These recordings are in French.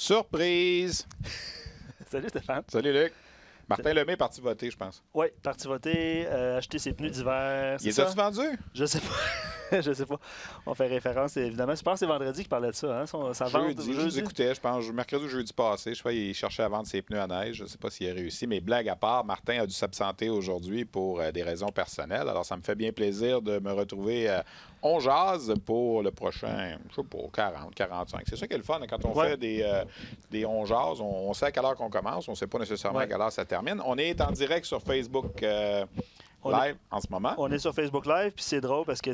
Surprise! Salut Stéphane. Salut Luc. Martin Lemay est parti voter, je pense. Oui, parti voter, acheter ses pneus d'hiver. Il est-tu vendu? Je sais pas. Je sais pas. On fait référence, évidemment. Je pense que c'est vendredi qu'il parlait de ça. Hein? Ça Jeudi, je vous écoutais, je pense, mercredi ou jeudi passé. Je crois qu'il cherchait à vendre ses pneus à neige. Je ne sais pas s'il a réussi, mais blague à part, Martin a dû s'absenter aujourd'hui pour des raisons personnelles. Alors, ça me fait bien plaisir de me retrouver On Jase pour le prochain, je sais pas, 40, 45. C'est ça qui est le fun. Quand on fait des On Jase, on sait à quelle heure qu'on commence. On ne sait pas nécessairement à quelle heure ça termine. On est en direct sur Facebook Live en ce moment. On est sur Facebook Live, puis c'est drôle parce que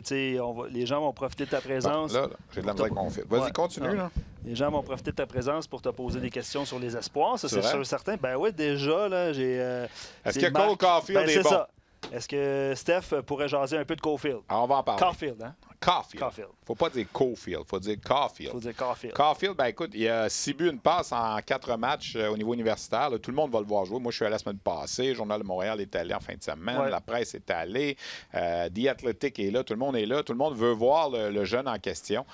les gens vont profiter de ta présence. Bon, là, j'ai de la misère avec mon fil. Vas-y, continue. Là. Les gens vont profiter de ta présence pour te poser des questions sur les espoirs. Ça, c'est sûr certain. Ben oui, déjà, là, j'ai. Est-ce que Cole Caulfield est bon? Ça. Est-ce que Steph pourrait jaser un peu de Caulfield? Alors, on va en parler. Caulfield, hein? Caulfield. Faut pas dire Caulfield, faut dire Caulfield. Faut dire Caulfield. Caulfield, ben écoute, il y a 6 buts, une passe en 4 matchs au niveau universitaire. Là, tout le monde va le voir jouer. Moi, je suis allé la semaine passée. Le Journal de Montréal est allé en fin de semaine. Ouais. La presse est allée. The Athletic est là. Tout le monde est là. Tout le monde veut voir le jeune en question.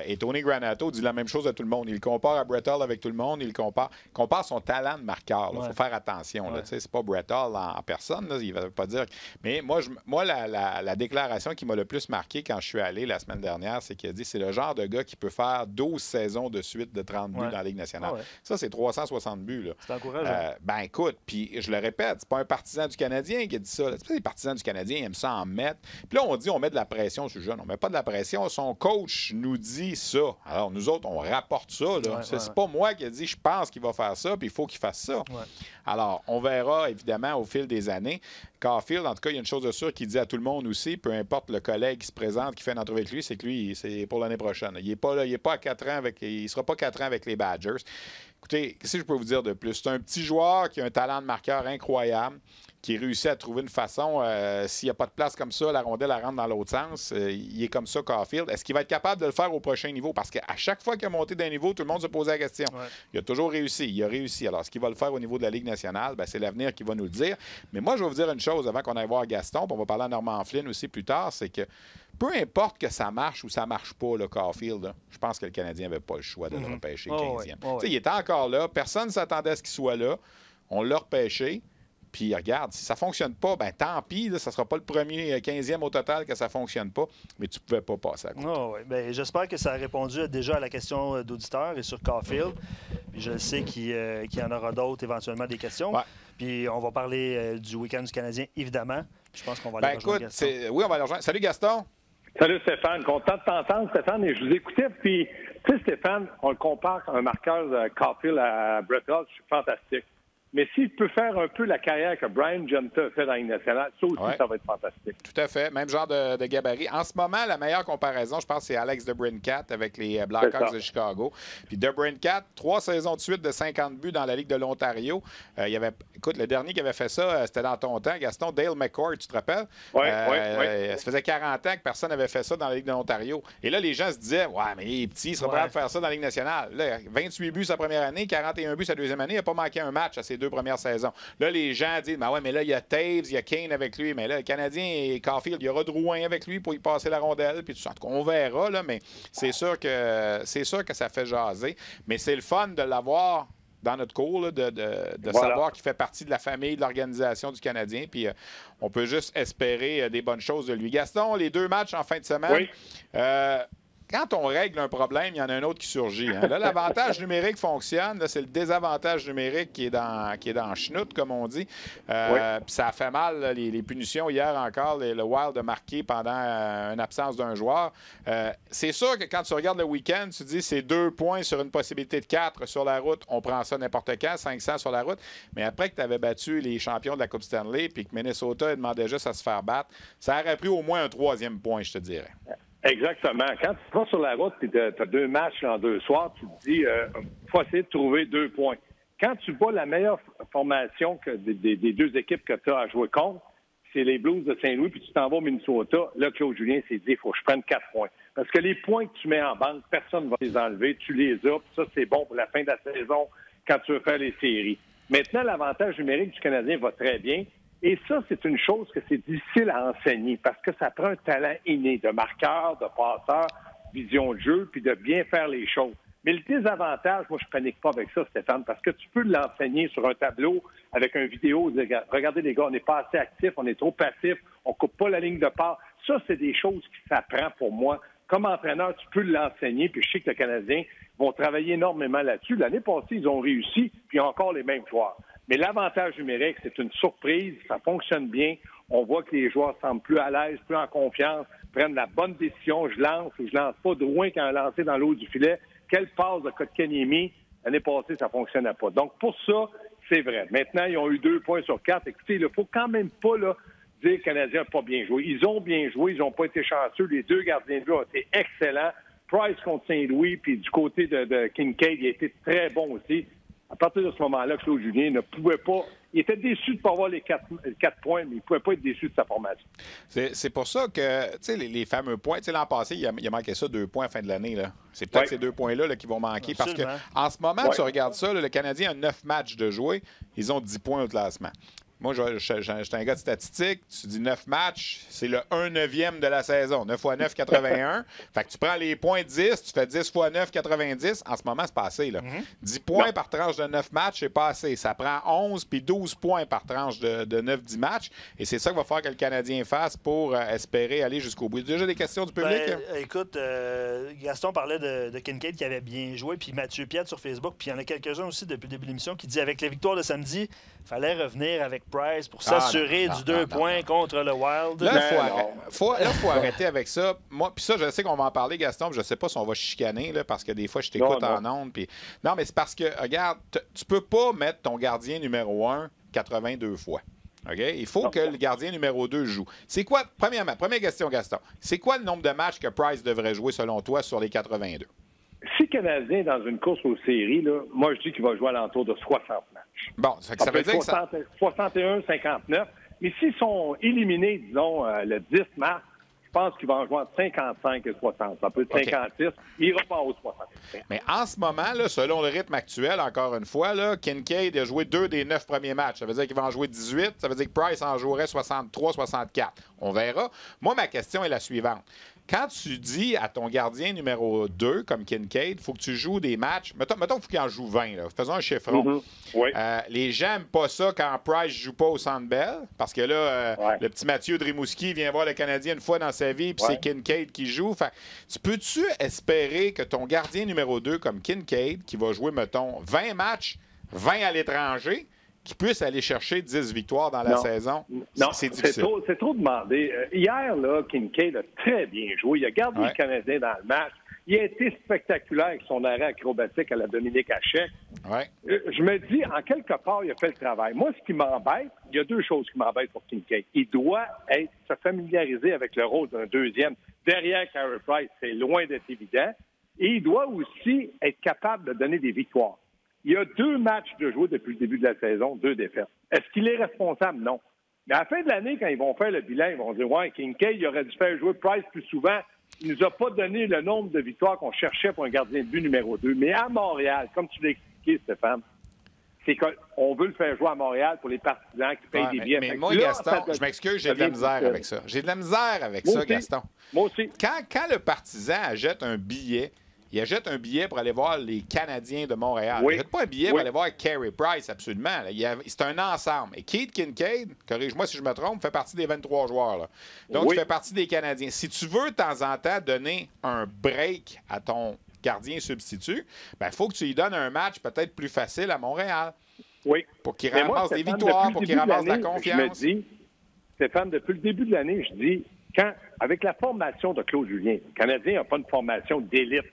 Et Tony Granato dit la même chose à tout le monde. Il compare à Brett Hull avec tout le monde. Il compare son talent de marqueur. Il faut faire attention. C'est pas Brett Hull en personne. Là. Il ne veut pas dire... Mais moi la déclaration qui m'a le plus marqué quand je suis allé la semaine dernière, c'est qu'il a dit c'est le genre de gars qui peut faire 12 saisons de suite de 30 buts dans la Ligue nationale. Ça, c'est 360 buts. Là. C'est encourageant. Ben écoute, puis je le répète, c'est pas un partisan du Canadien qui a dit ça. C'est pas des partisans du Canadien, ils aiment ça en mettre. Puis là, on dit on met de la pression sur le jeune. On met pas de la pression. Son coach nous dit ça. Alors, nous autres, on rapporte ça. C'est pas moi qui a dit je pense qu'il va faire ça, puis il faut qu'il fasse ça. Alors, on verra, évidemment, au fil des années. Caulfield, en tout cas, il y a une chose de sûre qu'il dit à tout le monde aussi, peu importe le collègue qui se présente, qui fait une entrevue avec lui, c'est que lui, c'est pour l'année prochaine. Il n'est pas là, il est pas à 4 ans il ne sera pas 4 ans avec les Badgers. Écoutez, qu'est-ce que je peux vous dire de plus? C'est un petit joueur qui a un talent de marqueur incroyable, qui réussit à trouver une façon, s'il n'y a pas de place comme ça, la rondelle elle rentre dans l'autre sens. Il est comme ça, Caulfield. Est-ce qu'il va être capable de le faire au prochain niveau? Parce qu'à chaque fois qu'il a monté d'un niveau, tout le monde se posait la question. Il a toujours réussi. Il a réussi. Alors, est-ce qu'il va le faire au niveau de la Ligue nationale? Bien, c'est l'avenir qui va nous le dire. Mais moi, je vais vous dire une chose avant qu'on aille voir Gaston, puis on va parler à Norman Flynn aussi plus tard, c'est que peu importe que ça marche ou ça marche pas, le Caulfield, là, je pense que le Canadien n'avait pas le choix de le repêcher 15e. Il était encore là. Personne ne s'attendait à ce qu'il soit là. On l'a repêché. Puis regarde, si ça ne fonctionne pas, ben tant pis, là, ça ne sera pas le premier 15e au total que ça ne fonctionne pas, mais tu ne pouvais pas passer à côté. Ben, j'espère que ça a répondu déjà à la question d'auditeur et sur Caulfield. Puis je sais qu'il y en aura d'autres, éventuellement, des questions. Puis on va parler du week-end du Canadien, évidemment. Puis je pense qu'on va aller rejoindre Gaston. Oui, on va aller rejoindre. Salut Gaston. Salut Stéphane, content de t'entendre Stéphane, et je vous écoutais, puis tu sais Stéphane, on le compare comme un marqueur de Caulfield à Brett Hull, c'est fantastique. Mais s'il peut faire un peu la carrière que Brian Giunta a fait dans la Ligue nationale, ça aussi, ça va être fantastique. Tout à fait. Même genre de gabarit. En ce moment, la meilleure comparaison, je pense, c'est Alex DeBrincat avec les Blackhawks de Chicago. Puis DeBrincat, 3 saisons de suite de 50 buts dans la Ligue de l'Ontario. Écoute, le dernier qui avait fait ça, c'était dans ton temps, Gaston, Dale McCord, tu te rappelles? Oui. Ça faisait 40 ans que personne n'avait fait ça dans la Ligue de l'Ontario. Et là, les gens se disaient, ouais, mais il est petit, il sera prêt à faire ça dans la Ligue nationale. Là, 28 buts sa première année, 41 buts sa deuxième année. Il n'a pas manqué un match à ses 2 premières saisons. Là, les gens disent, ben ouais, mais là, il y a Taves, il y a Kane avec lui, mais là, le Canadien et Caulfield, il y aura Drouin avec lui pour y passer la rondelle, puis tout ça. En tout cas, on verra, là, mais c'est sûr que ça fait jaser. Mais c'est le fun de l'avoir dans notre cours, là, de savoir qu'il fait partie de la famille, de l'organisation du Canadien, puis on peut juste espérer des bonnes choses de lui. Gaston, les 2 matchs en fin de semaine, quand on règle un problème, il y en a un autre qui surgit. Hein. Là, l'avantage numérique fonctionne. Là, c'est le désavantage numérique qui est dans chenoute, comme on dit. Puis ça a fait mal, là, les punitions. Hier encore, le Wild a marqué pendant une absence d'un joueur. C'est sûr que quand tu regardes le week-end, tu dis c'est 2 points sur une possibilité de 4 sur la route. On prend ça n'importe quand, 500 sur la route. Mais après que tu avais battu les champions de la Coupe Stanley puis que Minnesota demandait juste à se faire battre, ça aurait pris au moins un 3e point, je te dirais. Exactement. Quand tu vas sur la route et tu as 2 matchs en 2 soirs, tu te dis, il faut essayer de trouver 2 points. Quand tu vois la meilleure formation des 2 équipes que tu as à jouer contre, c'est les Blues de Saint-Louis, puis tu t'en vas au Minnesota, là, Claude Julien s'est dit, il faut que je prenne 4 points. Parce que les points que tu mets en banque, personne ne va les enlever, tu les as, puis ça, c'est bon pour la fin de la saison quand tu veux faire les séries. Maintenant, l'avantage numérique du Canadien va très bien. Et ça, c'est une chose que c'est difficile à enseigner parce que ça prend un talent inné de marqueur, de passeur, vision de jeu, puis de bien faire les choses. Mais le désavantage, moi, je ne panique pas avec ça, Stéphane, parce que tu peux l'enseigner sur un tableau avec une vidéo. Regardez, les gars, on n'est pas assez actifs, on est trop passifs, on ne coupe pas la ligne de part. Ça, c'est des choses qui s'apprend pour moi. Comme entraîneur, tu peux l'enseigner, puis je sais que les Canadiens vont travailler énormément là-dessus. L'année passée, ils ont réussi, puis encore les mêmes joueurs. Mais l'avantage numérique, c'est une surprise, ça fonctionne bien. On voit que les joueurs semblent plus à l'aise, plus en confiance, prennent la bonne décision. Je lance ou je lance pas de loin quand lancé dans l'eau du filet. Quelle passe de Kotkaniemi? L'année passée, ça ne fonctionnait pas. Donc, pour ça, c'est vrai. Maintenant, ils ont eu 2 points sur 4. Écoutez, il ne faut quand même pas dire que les Canadiens n'ont pas bien joué. Ils ont bien joué. Ils n'ont pas été chanceux. Les 2 gardiens de but ont été excellents. Price contre Saint-Louis, puis du côté de Kincaid, il a été très bon aussi. À partir de ce moment-là, Claude Julien ne pouvait pas... Il était déçu de ne pas avoir les 4 points, mais il ne pouvait pas être déçu de sa formation. C'est pour ça que, tu sais, les fameux points, tu sais, l'an passé, il a manqué ça 2 points à la fin de l'année. C'est peut-être ces 2 points-là là, qui vont manquer. Absolument. Parce qu'en ce moment, tu regardes ça, là, le Canadien a 9 matchs de jouer. Ils ont 10 points au classement. Moi, je suis un gars de statistiques. Tu dis 9 matchs, c'est le 1/9 de la saison. 9 x 9, 81. Fait que tu prends les points 10, tu fais 10 x 9, 90. En ce moment, c'est pas assez. Là. 10 points par tranche de 9 matchs, c'est pas assez. Ça prend 11 puis 12 points par tranche de 9-10 matchs. Et c'est ça qu'il va falloir que le Canadien fasse pour espérer aller jusqu'au bout. Déjà des questions du public? Écoute, Gaston parlait de Kincaid qui avait bien joué, puis Mathieu Piette sur Facebook, puis il y en a quelques-uns aussi depuis le début de l'émission qui dit avec les victoires de samedi, il fallait revenir avec Price pour s'assurer du 2 points contre le Wild. Là, il faut arrêter avec ça. Moi, puis ça, je sais qu'on va en parler, Gaston, puis je sais pas si on va chicaner, là, parce que des fois, je t'écoute en ondes. Puis... Non, mais c'est parce que, regarde, tu peux pas mettre ton gardien numéro 1 82 fois. OK? Il faut que le gardien numéro 2 joue. C'est quoi, première question, Gaston, c'est quoi le nombre de matchs que Price devrait jouer, selon toi, sur les 82? Si le Canadien est dans une course aux séries, là, moi, je dis qu'il va jouer à l'entour de 60 matchs. Bon, ça veut dire 60, que 61, 59. Mais s'ils sont éliminés, disons, le 10 mars, je pense qu'ils vont en jouer entre 55 et 60. Ça peut être 56. Il ira pas en haut de 60. Mais en ce moment, là, selon le rythme actuel, encore une fois, là, Kincaid a joué 2 des 9 premiers matchs. Ça veut dire qu'il va en jouer 18. Ça veut dire que Price en jouerait 63, 64. On verra. Moi, ma question est la suivante. Quand tu dis à ton gardien numéro 2, comme Kincaid, il faut que tu joues des matchs. Mettons qu'il faut qu'il en joue 20. Là. Faisons un chiffron. Oui. Les gens n'aiment pas ça quand Price ne joue pas au Centre Bell. Parce que là, le petit Mathieu Rimouski vient voir le Canadien une fois dans sa vie, puis c'est Kincaid qui joue. Fait, peux-tu espérer que ton gardien numéro 2, comme Kincaid, qui va jouer, mettons, 20 matchs, 20 à l'étranger, qui puisse aller chercher 10 victoires dans la saison? Non, c'est difficile. C'est trop demandé. Hier, là, Kincaid a très bien joué. Il a gardé le Canadien dans le match. Il a été spectaculaire avec son arrêt acrobatique à la Dominique Hachek. Je me dis, en quelque part, il a fait le travail. Moi, ce qui m'embête, il y a 2 choses qui m'embêtent pour Kincaid. Il doit se familiariser avec le rôle d'un deuxième. Derrière Carey Price, c'est loin d'être évident. Et il doit aussi être capable de donner des victoires. Il y a 2 matchs de jouer depuis le début de la saison, 2 défaites. Est-ce qu'il est responsable? Non. Mais à la fin de l'année, quand ils vont faire le bilan, ils vont dire « Ouais, Kincaid, il aurait dû faire jouer Price plus souvent. Il ne nous a pas donné le nombre de victoires qu'on cherchait pour un gardien de but numéro 2. » Mais à Montréal, comme tu l'as expliqué, Stéphane, c'est qu'on veut le faire jouer à Montréal pour les partisans qui payent des billets. Mais moi, là, Gaston, je m'excuse, j'ai de la misère avec ça. J'ai de la misère avec ça, Gaston. Moi aussi. Quand le partisan achète un billet, il achète un billet pour aller voir les Canadiens de Montréal. Il n'achète pas un billet pour aller voir Carey Price, absolument. C'est un ensemble. Et Keith Kincaid, corrige-moi si je me trompe, fait partie des 23 joueurs. Là. Donc, il fait partie des Canadiens. Si tu veux, de temps en temps, donner un break à ton gardien substitut, il faut que tu lui donnes un match peut-être plus facile à Montréal. Oui. Pour qu'il ramasse des victoires, pour qu'il ramasse de la confiance. Je me dis, Stéphane, depuis le début de l'année, je dis, avec la formation de Claude Julien, le Canadien n'a pas une formation d'élite.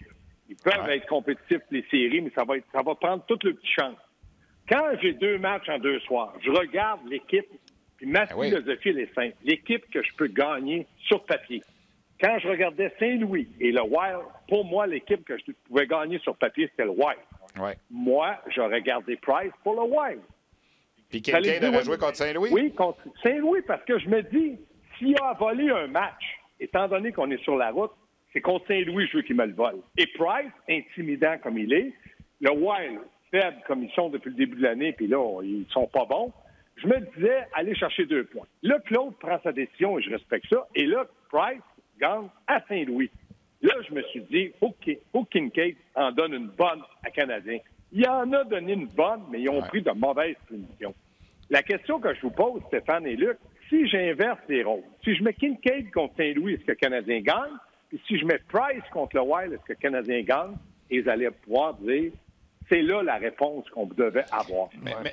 Ils peuvent être compétitifs les séries, mais ça va prendre toute le petit chance. Quand j'ai 2 matchs en 2 soirs, je regarde l'équipe, puis ma philosophie, elle est simple. L'équipe que je peux gagner sur papier. Quand je regardais Saint-Louis et le Wild, pour moi, l'équipe que je pouvais gagner sur papier, c'était le Wild. Moi, j'aurais gardé Price pour le Wild. Puis quelqu'un devrait jouer contre Saint-Louis? Oui, contre Saint-Louis, parce que je me dis, s'il a volé un match, étant donné qu'on est sur la route, c'est contre Saint-Louis, je veux qu'il me le vole. Et Price, intimidant comme il est, le Wild, faible comme ils sont depuis le début de l'année, puis là, ils sont pas bons, je me disais, aller chercher 2 points. Là, Claude prend sa décision, et je respecte ça, et là, Price gagne à Saint-Louis. Là, je me suis dit, faut que Kincaid en donne une bonne à Canadien. Il en a donné une bonne, mais ils ont pris de mauvaises punitions. La question que je vous pose, Stéphane et Luc, si j'inverse les rôles, si je mets Kincaid contre Saint-Louis, est-ce que le Canadien gagne? Puis si je mets Price contre le Wild, est-ce que le Canadien gagne? Et vous allez pouvoir dire, c'est là la réponse qu'on devait avoir.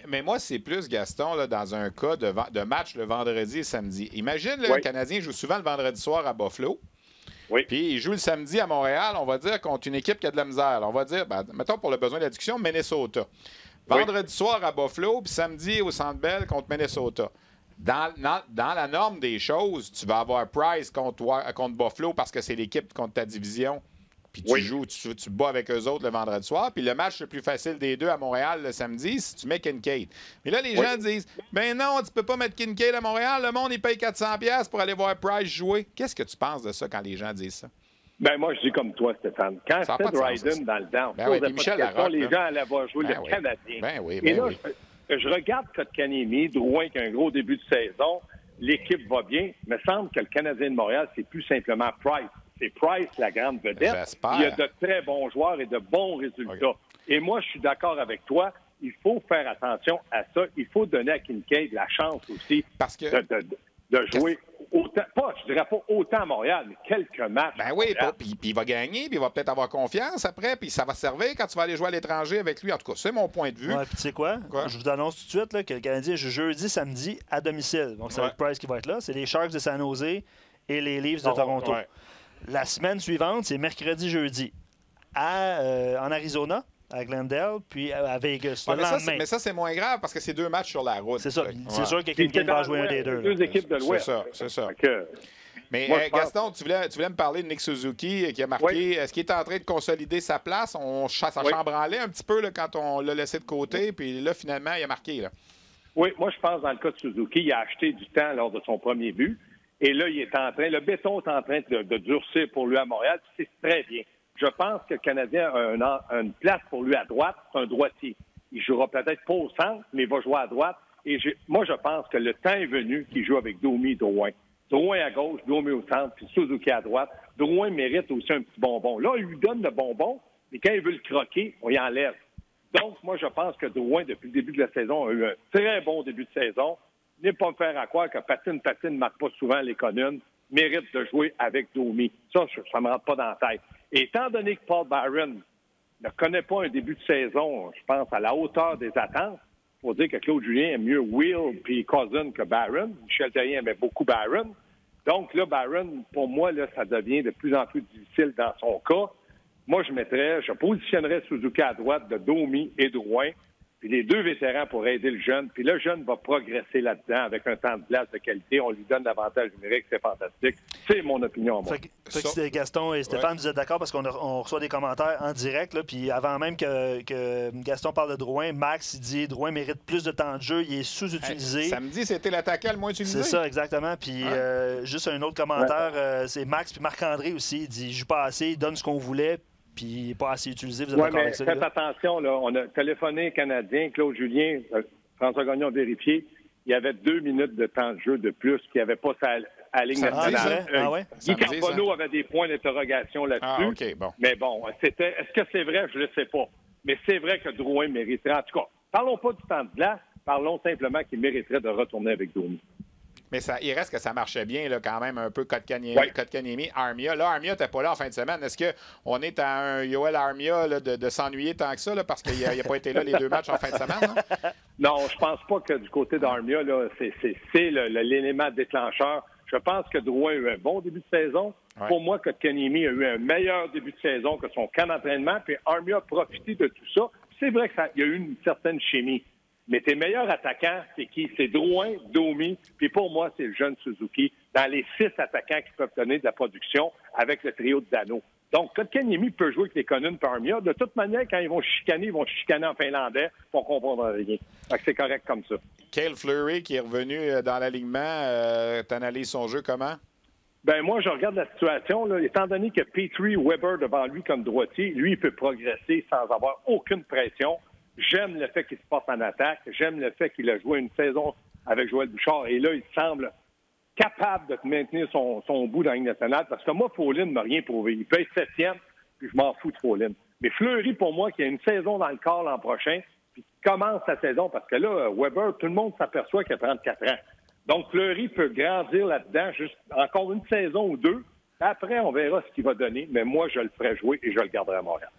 Mais moi, c'est plus, Gaston, là, dans un cas de match le vendredi et samedi. Imagine, le Canadien joue souvent le vendredi soir à Buffalo. Oui. Puis il joue le samedi à Montréal, on va dire, contre une équipe qui a de la misère. On va dire, mettons pour le besoin de la discussion, Minnesota. Vendredi soir à Buffalo, puis samedi au Centre Bell contre Minnesota. Dans la norme des choses, tu vas avoir Price contre Buffalo parce que c'est l'équipe contre ta division. Puis tu joues, tu bats avec eux autres le vendredi soir. Puis le match le plus facile des deux à Montréal le samedi, si tu mets Kincaid. Mais là, les gens disent, ben non, tu peux pas mettre Kincaid à Montréal. Le monde, il paye 400$ pour aller voir Price jouer. Qu'est-ce que tu penses de ça quand les gens disent ça? Ben moi, je dis comme toi, Stéphane. Quand c'était Dryden dans le temps, les gens allaient voir jouer le Canadien. Et là, je regarde Kotkaniemi, Drouin qui a un gros début de saison. L'équipe va bien. Il me semble que le Canadien de Montréal, c'est plus simplement Price. C'est Price, la grande vedette. J'espère. Il y a de très bons joueurs et de bons résultats. Et moi, je suis d'accord avec toi. Il faut faire attention à ça. Il faut donner à Kincaid la chance aussi de jouer autant, je dirais pas autant à Montréal, mais quelques matchs. Ben oui, puis il va gagner, puis il va peut-être avoir confiance après, puis ça va servir quand tu vas aller jouer à l'étranger avec lui. En tout cas, c'est mon point de vue. Ouais, puis tu sais quoi? Je vous annonce tout de suite là, que le Canadien joue jeudi, samedi à domicile. Donc, c'est avec Price qui va être là. C'est les Sharks de San Jose et les Leafs de Toronto. La semaine suivante, c'est mercredi, jeudi en Arizona, à Glendale, puis à Vegas. Mais ça, c'est moins grave parce que c'est 2 matchs sur la route. C'est ça. C'est sûr que quelqu'un va jouer un des deux. Deux équipes de l'Ouest. C'est ça. Mais Gaston, tu voulais me parler de Nick Suzuki qui a marqué. Est-ce qu'il est en train de consolider sa place? Ça chambranlait un petit peu là, quand on l'a laissé de côté, puis là, finalement, il a marqué. Là. Oui, moi, je pense dans le cas de Suzuki, il a acheté du temps lors de son premier but. Et là, le béton est en train de durcir pour lui à Montréal. C'est très bien. Je pense que le Canadien a une place pour lui à droite. C'est un droitier. Il jouera peut-être pas au centre, mais il va jouer à droite. Et moi, je pense que le temps est venu qu'il joue avec Domi et Drouin. Drouin à gauche, Domi au centre, puis Suzuki à droite. Drouin mérite aussi un petit bonbon. Là, il lui donne le bonbon, mais quand il veut le croquer, on y enlève. Donc, moi, je pense que Drouin, depuis le début de la saison, a eu un très bon début de saison. Ne pas me faire à croire que Patine ne marque pas souvent les communes, mérite de jouer avec Domi. Ça ne me rentre pas dans la tête. Et étant donné que Paul Byron ne connaît pas un début de saison, je pense, à la hauteur des attentes, il faut dire que Claude Julien aime mieux Will puis Cousin que Byron. Michel Therrien aimait beaucoup Byron. Donc là, Byron, pour moi, là, ça devient de plus en plus difficile dans son cas. Moi, je positionnerais Suzuki à droite de Domi et Drouin. Puis les deux vétérans pour aider le jeune. Puis le jeune va progresser là-dedans avec un temps de glace de qualité. On lui donne l'avantage numérique. C'est fantastique. C'est mon opinion, moi. Fait que Gaston et Stéphane, vous êtes d'accord parce qu'on reçoit des commentaires en direct. Là, puis avant même que Gaston parle de Drouin, Max il dit Drouin mérite plus de temps de jeu. Il est sous-utilisé. Samedi, c'était l'attaquant le moins utilisé. C'est ça, exactement. Puis juste un autre commentaire, c'est Max puis Marc-André aussi. Il dit joue pas assez, il donne ce qu'on voulait. Puis pas assez utilisé, vous êtes d'accord avec ça? Faites attention, là, on a téléphoné Canadien, Claude Julien, François Gagnon a vérifié, il y avait 2 minutes de temps de jeu de plus qu'il n'y avait pas à la ligne nationale. Guy Carbonneau avait des points d'interrogation là-dessus. Mais bon, est-ce que c'est vrai? Je ne le sais pas. Mais c'est vrai que Drouin mériterait, en tout cas, parlons pas du temps de glace, parlons simplement qu'il mériterait de retourner avec Domi. Mais il reste que ça marchait bien là, quand même un peu Kotkaniemi, Armia. Là, Armia n'était pas là en fin de semaine. Est-ce qu'on est à un Yoel Armia là, de s'ennuyer tant que ça là, parce qu'il n'a pas été là les 2 matchs en fin de semaine? Non, je pense pas que du côté d'Armia, c'est l'élément déclencheur. Je pense que Drouin a eu un bon début de saison. Ouais. Pour moi, Kotkaniemi a eu un meilleur début de saison que son camp d'entraînement. Puis Armia a profité de tout ça. C'est vrai qu'il y a eu une certaine chimie. Mais tes meilleurs attaquants, c'est qui? C'est Drouin, Domi, puis pour moi, c'est le jeune Suzuki, dans les 6 attaquants qui peuvent donner de la production avec le trio de Dano. Donc, Kotkaniemi peut jouer avec les Connunes par Armia. De toute manière, quand ils vont chicaner en finlandais pour comprendre rien. Donc, c'est correct comme ça. Cale Fleury qui est revenu dans l'alignement, t'analyses son jeu comment? Ben moi, je regarde la situation. Là, étant donné que Petrie Weber devant lui comme droitier, lui, il peut progresser sans avoir aucune pression. J'aime le fait qu'il se porte en attaque. J'aime le fait qu'il a joué une saison avec Joël Bouchard. Et là, il semble capable de maintenir son bout dans la Ligue nationale, parce que moi, Folin ne m'a rien prouvé. Il peut être 7e, puis je m'en fous de Folin. Mais Fleury, pour moi, qui a une saison dans le corps l'an prochain, puis qui commence sa saison, parce que là, Weber, tout le monde s'aperçoit qu'il a 34 ans. Donc, Fleury peut grandir là-dedans, juste encore une saison ou deux. Après, on verra ce qu'il va donner, mais moi, je le ferai jouer et je le garderai à Montréal.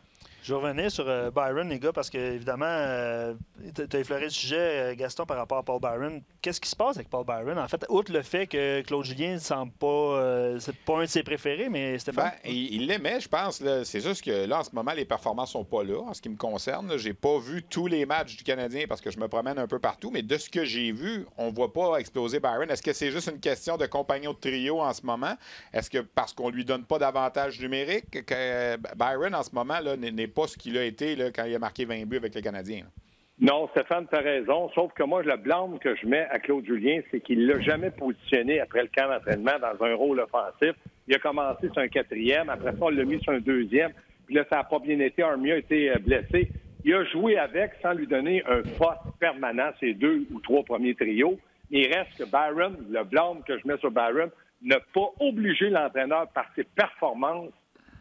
Je revenais sur Byron, les gars, parce que évidemment, tu as effleuré le sujet, Gaston, par rapport à Paul Byron. Qu'est-ce qui se passe avec Paul Byron? En fait, outre le fait que Claude Julien ne semble pas... c'est pas un de ses préférés, mais Stéphane... Il l'aimait, je pense. C'est juste que là, en ce moment, les performances sont pas là, en ce qui me concerne. J'ai pas vu tous les matchs du Canadien parce que je me promène un peu partout, mais de ce que j'ai vu, on voit pas exploser Byron. Est-ce que c'est juste une question de compagnon de trio en ce moment? Est-ce que parce qu'on lui donne pas d'avantage numérique, que Byron, en ce moment, là, n'est pas ce qu'il a été là, quand il a marqué 20 buts avec les Canadiens? Là. Non, Stéphane, tu as raison. Sauf que moi, le blâme que je mets à Claude Julien, c'est qu'il l'a jamais positionné après le camp d'entraînement dans un rôle offensif. Il a commencé sur un 4e. Après ça, on l'a mis sur un 2e. Puis là, ça n'a pas bien été. Armia a été blessé. Il a joué avec sans lui donner un poste permanent, ses 2 ou 3 premiers trios. Il reste que Byron, le blâme que je mets sur Byron, n'a pas obligé l'entraîneur par ses performances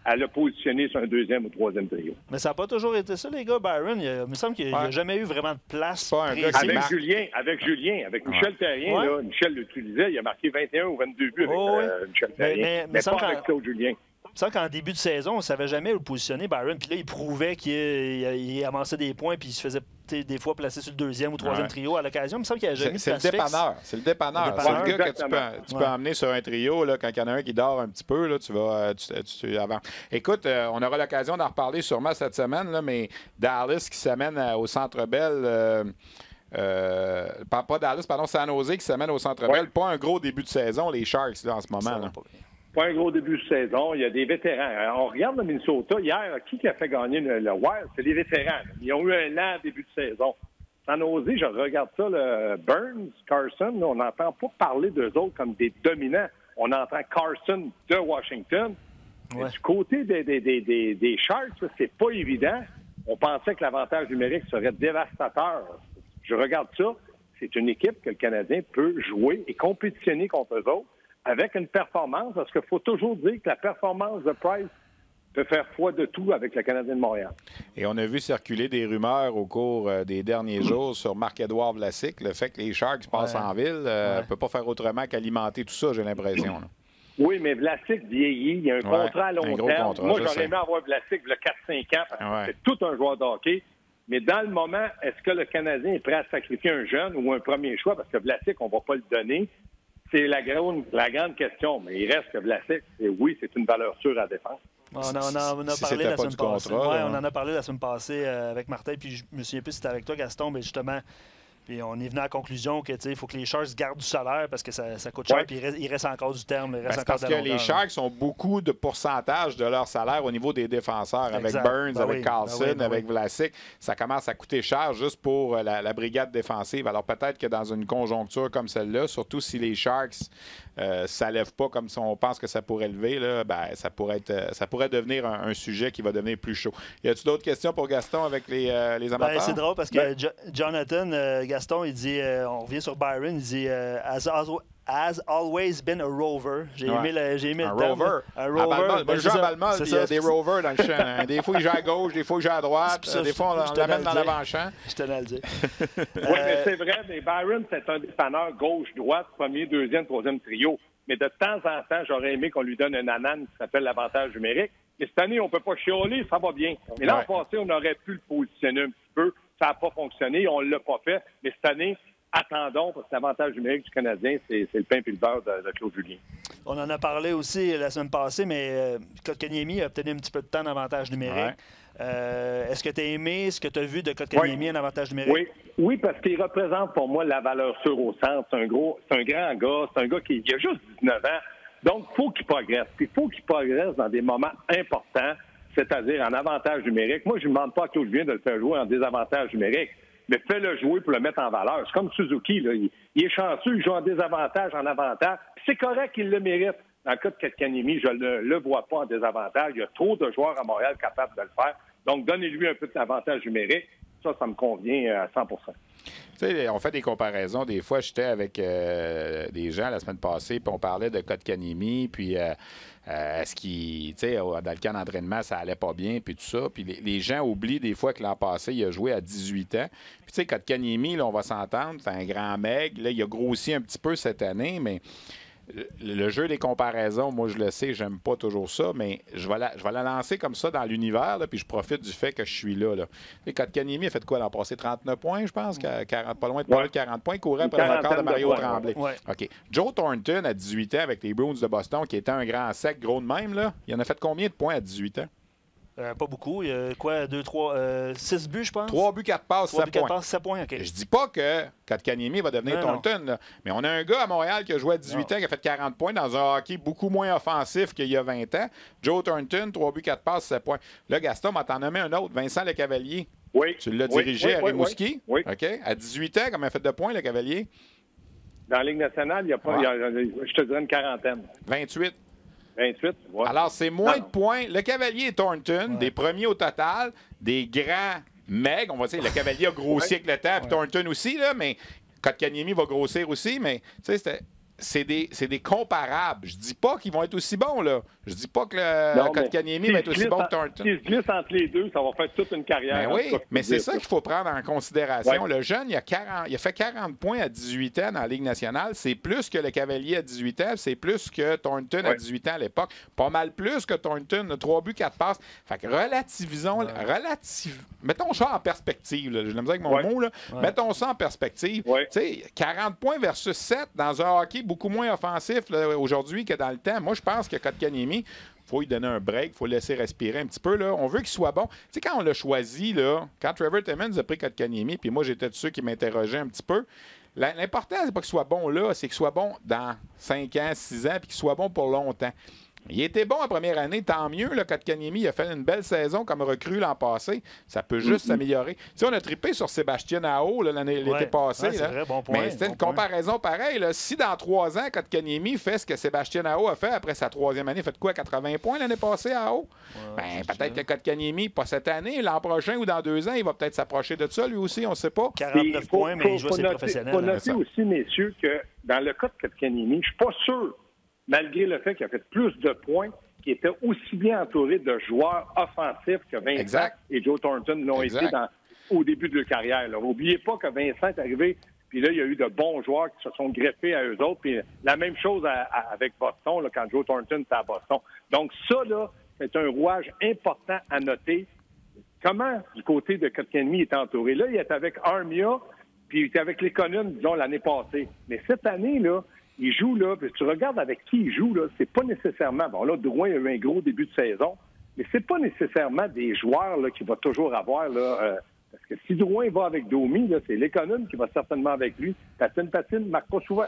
à le positionner sur un 2e ou 3e trio. Mais ça n'a pas toujours été ça, les gars. Byron, il me semble qu'il n'a jamais eu vraiment de place. Avec Michel Therrien, là, Michel l'utilisait, il a marqué 21 ou 22 buts avec Michel Therrien, mais pas avec Claude Julien. Il me semble qu'en début de saison, on ne savait jamais où le positionner, Byron. Puis là, il prouvait qu'il amassait des points puis il se faisait des fois placer sur le 2e ou 3e trio à l'occasion. Il me semble qu'il n'y a jamais mis de place fixe. C'est le dépanneur. C'est le gars que tu peux emmener sur un trio. Là, quand il y en a un qui dort un petit peu, là, tu vas avant. Écoute, on aura l'occasion d'en reparler sûrement cette semaine, là, mais Dallas qui s'amène au Centre Bell... pas Dallas, pardon, San Jose qui s'amène au Centre Bell. Pas un gros début de saison, les Sharks, là, en ce moment. Là. Pas un gros début de saison. Il y a des vétérans. On regarde le Minnesota. Hier, qui a fait gagner le Wild? C'est les vétérans. Ils ont eu un lent début de saison. San Jose, je regarde ça, le Burns, Carson, là, on n'entend pas parler d'eux autres comme des dominants. On entend Carson de Washington. Ouais. Du côté des Sharks, c'est pas évident. On pensait que l'avantage numérique serait dévastateur. Je regarde ça. C'est une équipe que le Canadien peut jouer et compétitionner contre eux autres avec une performance, parce qu'il faut toujours dire que la performance de Price peut faire foi de tout avec le Canadien de Montréal. Et on a vu circuler des rumeurs au cours des derniers jours sur Marc-Édouard Vlasic, le fait que les Sharks passent en ville ne peut pas faire autrement qu'alimenter tout ça, j'ai l'impression. Là. Oui, mais Vlasic vieillit, il y a un contrat à long terme. Moi, j'aurais aimé avoir Vlasic le 4-5 ans, parce que c'est tout un joueur de hockey. Mais dans le moment, est-ce que le Canadien est prêt à sacrifier un jeune ou un premier choix? Parce que Vlasic, on ne va pas le donner. C'est la grande question, mais il reste que Vlasic, oui, c'est une valeur sûre à défendre. On en a parlé la semaine passée. On en a parlé la semaine passée avec Martin, puis je me souviens plus si c'était avec toi, Gaston, mais justement, puis on est venu à la conclusion que il faut que les Sharks gardent du salaire parce que ça coûte cher, puis il reste encore du terme. Parce que les Sharks ont beaucoup de pourcentage de leur salaire au niveau des défenseurs, avec Burns, avec Carlson, avec Vlasic. Ça commence à coûter cher juste pour la brigade défensive. Alors peut-être que dans une conjoncture comme celle-là, surtout si les Sharks ça lève pas comme si on pense que ça pourrait lever, là, ben, ça pourrait devenir un sujet qui va devenir plus chaud. Y a-t-il d'autres questions pour Gaston avec les amateurs? C'est drôle parce que Jonathan, Gaston, il dit, on revient sur Byron, il dit has always been a rover. J'ai aimé le terme. Rover. Un rover. Moi, je joue à Balmol, il y a des rovers dans le champ. Des fois, il joue à gauche, des fois, il joue à droite. Des fois, on l'amène dans l'avant-champ. Je tenais à le dire. Oui, mais c'est vrai, mais Byron, c'est un dépanneur gauche-droite, premier, deuxième, troisième trio. Mais de temps en temps, j'aurais aimé qu'on lui donne un anane qui s'appelle l'avantage numérique. Mais cette année, on ne peut pas chialer, ça va bien. Mais l'an passé, on aurait pu le positionner un petit peu. Ça n'a pas fonctionné, on ne l'a pas fait. Mais cette année, attendons, parce que l'avantage numérique du Canadien, c'est le pain et le beurre de Claude Julien. On en a parlé aussi la semaine passée, mais Kotkaniemi a obtenu un petit peu de temps d'avantage numérique. Est-ce que tu as aimé ce que tu as vu de Kotkaniemi en avantage numérique? Oui, parce qu'il représente pour moi la valeur sûre au centre. C'est un grand gars, c'est un gars qui a juste 19 ans. Donc, il faut qu'il progresse. Puis, il faut qu'il progresse dans des moments importants, c'est-à-dire en avantage numérique. Moi, je ne demande pas à Claude Julien de le faire jouer en désavantage numérique. Mais fais-le jouer pour le mettre en valeur. C'est comme Suzuki, là. Il est chanceux, il joue en désavantage, en avantage. C'est correct qu'il le mérite. Dans le cas de Kotkaniemi, je ne le vois pas en désavantage. Il y a trop de joueurs à Montréal capables de le faire. Donc, donnez-lui un peu d'avantage numérique. ça me convient à 100 %. Tu sais, on fait des comparaisons. Des fois, j'étais avec des gens la semaine passée, puis on parlait de Kotkaniemi, puis est-ce qu'il, tu sais, dans le camp d'entraînement, ça allait pas bien, puis tout ça. Puis les gens oublient des fois que l'an passé, il a joué à 18 ans. Puis tu sais, Kotkaniemi, là, on va s'entendre, c'est un grand mec. Là, il a grossi un petit peu cette année, mais le jeu des comparaisons, moi, je le sais, j'aime pas toujours ça, mais je vais la lancer comme ça dans l'univers, là, puis je profite du fait que je suis là. Kotkaniemi a fait quoi l'an passé? 39 points, je pense, 40, pas loin de 40 points, courait après le record de Mario Tremblay. Ouais. OK. Joe Thornton, à 18 ans, avec les Bruins de Boston, qui était un grand sec, gros de même, là, il en a fait combien de points à 18 ans? Pas beaucoup. Il y a quoi? 2, 3, 6 buts, je pense? 3 buts, 4 passes, 7 points. 4 passes, 7 points, OK. Je dis pas que Kotkaniemi va devenir Thornton, là, mais on a un gars à Montréal qui a joué à 18 ans, qui a fait 40 points dans un hockey beaucoup moins offensif qu'il y a 20 ans. Joe Thornton, 3 buts, 4 passes, 7 points. Là, Gaston m'a t'en nommé un autre, Vincent Lecavalier. Oui. Tu l'as dirigé à Rimouski. Oui. OK. À 18 ans, combien il a fait de points, Lecavalier? Dans la Ligue nationale, il y a pas, je te dirais une quarantaine. 28. 28, ouais. Alors, c'est moins de points. Le Cavalier et Thornton, des premiers au total, des grands mecs. On va dire, le Cavalier a grossi avec le temps, puis Thornton aussi, là, mais Kotkaniemi va grossir aussi, mais tu sais, c'est des comparables. Je dis pas qu'ils vont être aussi bons, là. Je dis pas que Kotkaniemi va être aussi bon que Thornton. S'ils se glissent entre les deux, ça va faire toute une carrière. Ben oui, mais c'est ça qu'il faut prendre en considération. Ouais. Le jeune, il a fait 40 points à 18 ans dans la Ligue nationale. C'est plus que le Cavalier à 18 ans. C'est plus que Thornton à 18 ans à l'époque. Pas mal plus que Thornton. 3 buts, 4 passes. Fait que relativisons. Mettons ça en perspective. Là. J'ai de la misère avec mon mot. Là. Mettons ça en perspective. Tu sais, 40 points versus 7 dans un hockey beaucoup moins offensif là, aujourd'hui que dans le temps. Moi, je pense que Kotkaniemi, il faut lui donner un break, il faut le laisser respirer un petit peu. Là. On veut qu'il soit bon. Tu sais, quand on l'a choisi, là, quand Trevor Timmons a pris Kotkaniemi, puis moi, j'étais de ceux qui m'interrogeaient un petit peu, l'important, c'est pas qu'il soit bon là, c'est qu'il soit bon dans 5 ans, 6 ans, puis qu'il soit bon pour longtemps. Il était bon en première année, tant mieux. Kotkaniemi, il a fait une belle saison comme recrue l'an passé. Ça peut juste s'améliorer. Tu sais, on a trippé sur Sébastien Aho l'été passé. C'est vrai, bon point, mais c'était une comparaison pareille. Là. Si dans 3 ans, Kotkaniemi fait ce que Sébastien Aho a fait après sa 3e année, il fait quoi, 80 points l'année passée à Aho? Peut-être que Kotkaniemi, pas cette année, l'an prochain ou dans 2 ans, il va peut-être s'approcher de ça, lui aussi, on ne sait pas. 49 points, mais il joue à ses professionnels. Il faut noter aussi, messieurs, que dans le cas de Kotkaniemi, je ne suis pas sûr, malgré le fait qu'il a fait plus de points, qu'il était aussi bien entouré de joueurs offensifs que Vincent et Joe Thornton l'ont été au début de leur carrière. N'oubliez pas que Vincent est arrivé, puis là, il y a eu de bons joueurs qui se sont greffés à eux autres. Puis la même chose avec Boston, là, quand Joe Thornton était à Boston. Donc ça, là, c'est un rouage important à noter. Comment, du côté de Kotkaniemi, il est entouré? Là, il est avec Armia, puis il était avec les Conuns, disons, l'année passée. Mais cette année, là, il joue, là, puis tu regardes avec qui il joue, là, c'est pas nécessairement... Bon, là, Drouin a eu un gros début de saison, mais c'est pas nécessairement des joueurs là, qu'il va toujours avoir, là, parce que si Drouin va avec Domi, là, c'est l'économe qui va certainement avec lui. Patine, marque pas souvent.